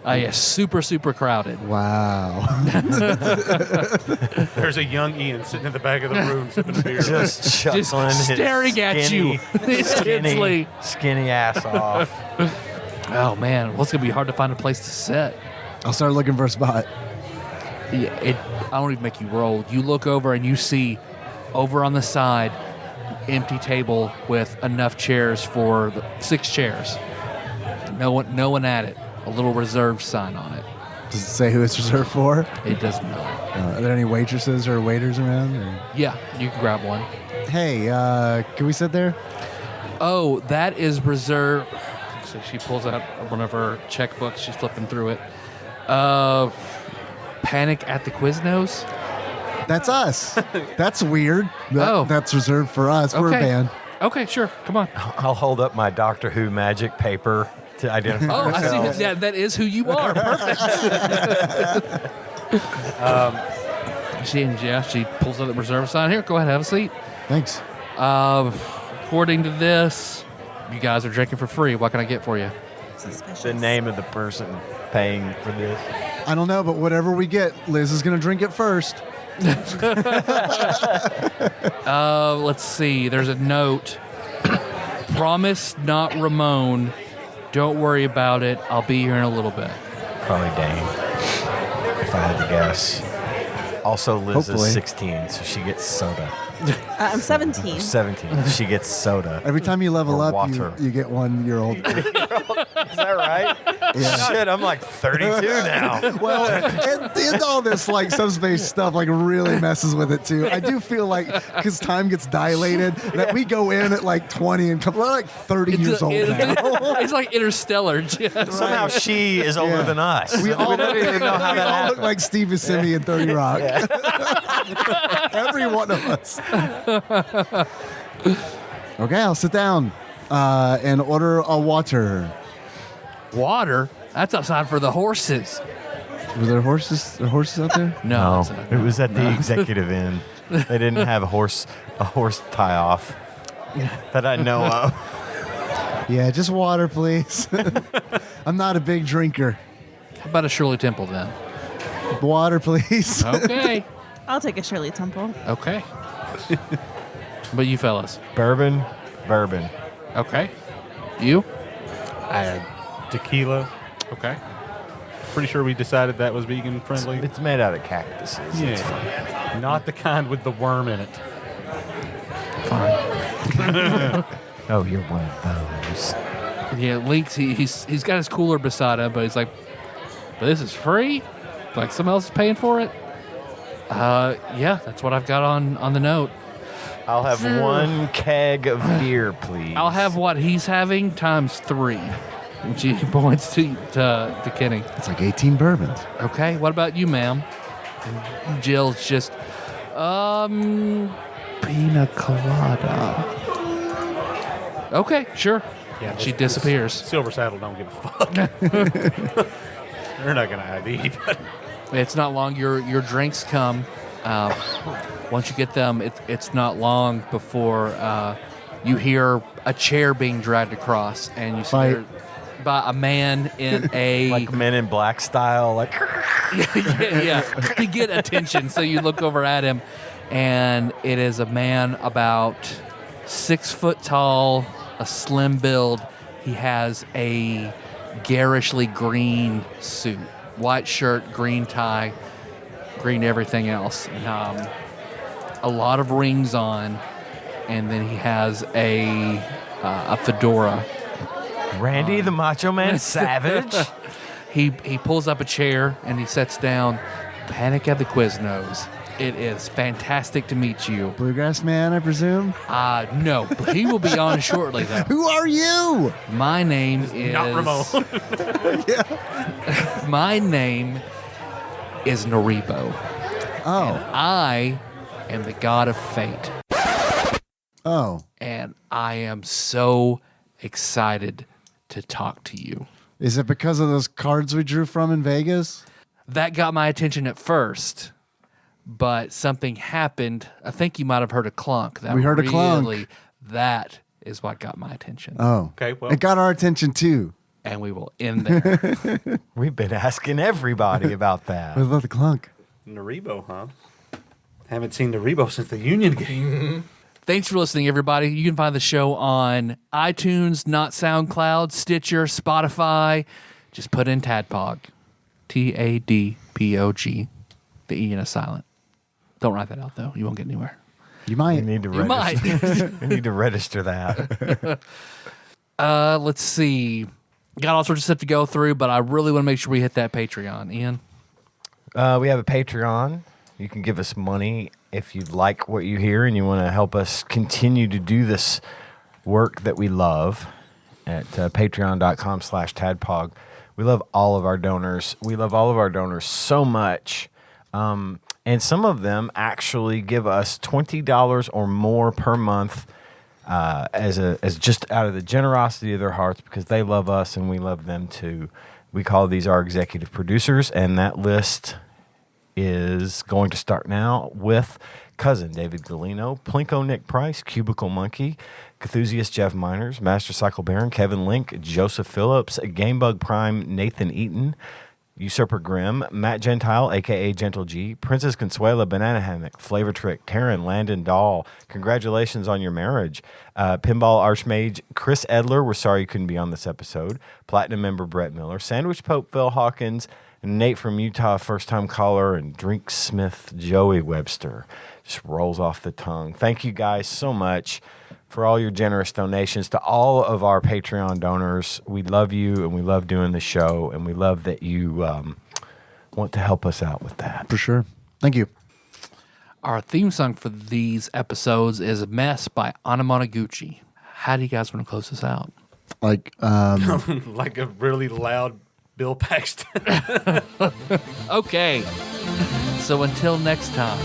Yeah, super, super crowded. Wow. There's a young Ian sitting in the back of the room sipping a beer. just chuckling, Just his staring at you intensely. skinny ass off. Oh, man. Well, it's going to be hard to find a place to sit. I'll start looking for a spot. Yeah, I don't even make you roll. You look over and you see over on the side empty table with enough chairs for 6 chairs. No one at it. A little reserved sign on it. Does it say who it's reserved for? It does not. Are there any waitresses or waiters around? Or? Yeah, you can grab one. Hey, can we sit there? Oh, that is reserved. So she pulls out one of her checkbooks. She's flipping through it. Panic at the Quiznos. That's us. That's weird. Oh. That's reserved for us. We're a Okay. band. Okay, sure. Come on. I'll hold up my Doctor Who magic paper to identify Oh, I ourselves. see. Yeah, that is who you are. Perfect. She pulls out the reserve sign. Here, go ahead, have a seat. Thanks. According to this, you guys are drinking for free. What can I get for you? Suspicious. The name of the person paying for this. I don't know, but whatever we get, Liz is going to drink it first. Let's see. There's a note. Promise, not Ramon. Don't worry about it. I'll be here in a little bit. Probably Dane, if I had to guess. Also, Liz Hopefully. is 16, so she gets soda. I'm 17. 17. She gets soda. Every time you level Or up, water. you get 1 year old. Is that right? Shit, I'm like 32 now. Well, and all this like subspace stuff like really messes with it too. I do feel like because time gets dilated that we go in at like 20 and we're like 30 years old now. It's like Interstellar. Just. Somehow she is older than us. We all don't even know how we that all happened. look like Steve Buscemi in 30 Rock. Every one of us. Okay, I'll sit down and order a water. Water? That's outside for the horses. Were there horses? Are horses out there? No. No, it was at the executive inn. They didn't have a horse tie off that I know of. Yeah, just water, please. I'm not a big drinker. How about a Shirley Temple then? Water, please. Okay. I'll take a Shirley Temple. Okay. But you fellas. Bourbon. Okay. You? I had tequila. Okay. Pretty sure we decided that was vegan friendly. It's made out of cactuses. It's fine. Yeah. Not the kind with the worm in it. Oh, you're one of those. Yeah, Link's he's got his cooler beside him, but he's like, but this is free? Like someone else is paying for it? Yeah, that's what I've got on the note. I'll have 1 keg of beer, please. I'll have what he's having times 3. And she points to Kenny. It's like 18 bourbons. Okay, what about you, ma'am? And Jill's just, pina colada. Okay, sure. Yeah, She this disappears. Silver Saddle don't give a fuck. They're not gonna ID. But It's not long. Your drinks come. Once you get them, it's not long before you hear a chair being dragged across, and you see Fight. there by a man in a like Men in Black style, like yeah, to get attention. So you look over at him, and it is a man about 6 foot tall, a slim build. He has a garishly green suit, white shirt, green tie, green everything else. A lot of rings on, and then he has a fedora. Randy the Macho Man Savage. He pulls up a chair and he sits down. Panic at the Quiznos. It is fantastic to meet you. Bluegrass man, I presume? No, he will be on shortly though. Who are you? My name is not Ramon. My name is Naribo. Oh. I am the god of fate, Oh. and I am so excited to talk to you. Is it because of those cards we drew from in Vegas? That got my attention at first, but something happened. I think you might have heard a clunk. We heard a clunk. That is what got my attention. Oh. Okay, well. It got our attention too. And we will end there. We've been asking everybody about that. What about the clunk? Naribo, huh? Haven't seen Naribo since the Union game. Thanks for listening, everybody. You can find the show on iTunes, not SoundCloud, Stitcher, Spotify. Just put in TADPOG. TADPOG. The E is silent. Don't write that out, though. You won't get anywhere. You might. We need to You might. register. We need to register that. Let's see. Got all sorts of stuff to go through, but I really want to make sure we hit that Patreon. Ian? We have a Patreon. You can give us money if you like what you hear and you want to help us continue to do this work that we love at patreon.com/tadpog. We love all of our donors. We love all of our donors so much. And some of them actually give us $20 or more per month as just out of the generosity of their hearts because they love us and we love them too. We call these our executive producers, and that list is going to start now with Cousin David Galino, Plinko Nick Price, Cubicle Monkey, Cthusiast Jeff Miners, Master Cycle Baron, Kevin Link, Joseph Phillips, Gamebug Prime, Nathan Eaton, Usurper Grimm, Matt Gentile, a.k.a. Gentle G, Princess Consuela, Banana Hammock, Flavor Trick, Taryn, Landon Dahl, congratulations on your marriage, Pinball Archmage, Chris Edler, we're sorry you couldn't be on this episode, Platinum member Brett Miller, Sandwich Pope Phil Hawkins, And Nate from Utah, first-time caller, and Drink Smith Joey Webster. Just rolls off the tongue. Thank you guys so much for all your generous donations. To all of our Patreon donors, we love you, and we love doing the show, and we love that you want to help us out with that. For sure. Thank you. Our theme song for these episodes is Mess by Anamanaguchi. How do you guys want to close this out? Like, Like a really loud Bill Paxton. Okay. So until next time.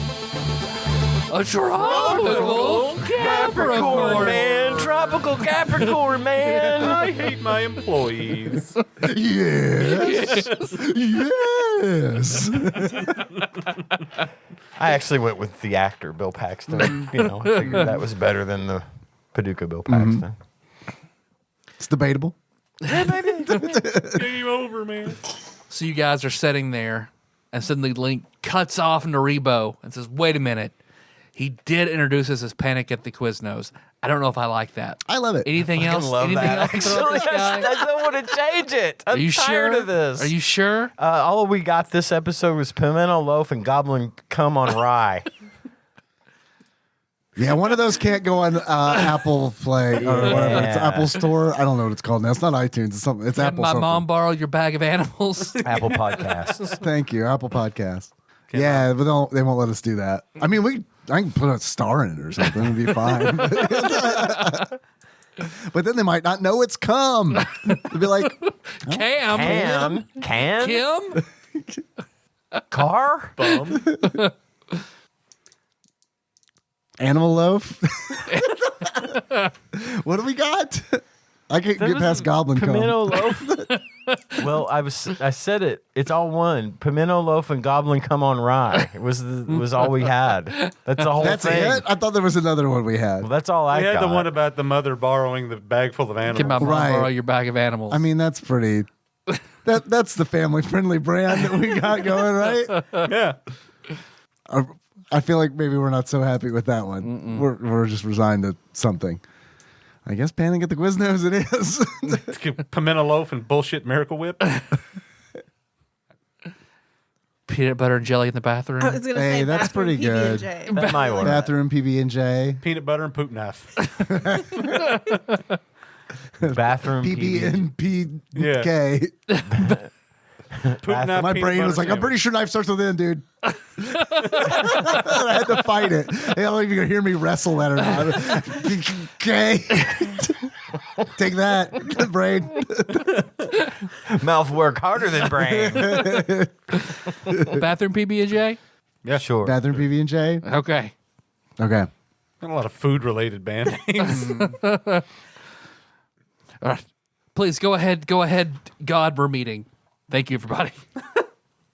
A tropical Capricorn. man. Tropical Capricorn, man. I hate my employees. yes. Yes. I actually went with the actor, Bill Paxton. I figured that was better than the Paducah Bill Paxton. It's debatable. Game over, man. So you guys are sitting there, and suddenly Link cuts off into Rebo and says, wait a minute. He did introduce us as Panic at the Quiznos. I don't know if I like that. I love it. Anything else? Love Anything that. else to throw at this guy? I don't want to change it. I'm Are you tired sure? of this. Are you sure? All we got this episode was pimento loaf and goblin cum on rye. Yeah, one of those can't go on Apple Play or whatever. It's Yeah. Apple Store. I don't know what it's called now. It's not iTunes. It's something. It's Had Apple. my something. mom borrow your bag of animals? Apple Podcasts. Thank you, Apple Podcast. Yeah, but they won't let us do that. I mean, I can put a star in it or something. It'd be fine. But then they might not know it's cum. They'd be like, Cam? Can? Kim? Car? Bum. animal loaf. What do we got? I can't get past goblin cum. Pimento loaf. Well, I said it. It's all one. Pimento loaf and goblin cum on rye. It was all we had. That's the whole That's thing. it? I thought there was another one we had. Well, that's all I We had got. the one about the mother borrowing the bag full of Can my animals. mom Right. borrow your bag of animals? I mean, that's pretty. That's the family-friendly brand that we got going, right? Yeah. I feel like maybe we're not so happy with that one. We're just resigned to something. I guess Panic at the Quiznos it is. Pimento loaf and bullshit Miracle Whip. peanut butter and jelly in the bathroom. I was going to Hey, say that's bathroom pretty good. PB&J. That might work. Bathroom PB&J. Peanut butter and poop knife. Bathroom PB&PK. Poop knife. My peanut brain butter was like, I'm sandwich. pretty sure knife starts with N, dude. I had to fight it. They don't even hear me wrestle that or not. Okay. Take that, brain. Mouth work harder than brain. Bathroom PB&J? Yeah, Sure. Bathroom PB&J. Okay. Okay. Got a lot of food-related band names. All right. Please go ahead. God, we're meeting. Thank you, everybody.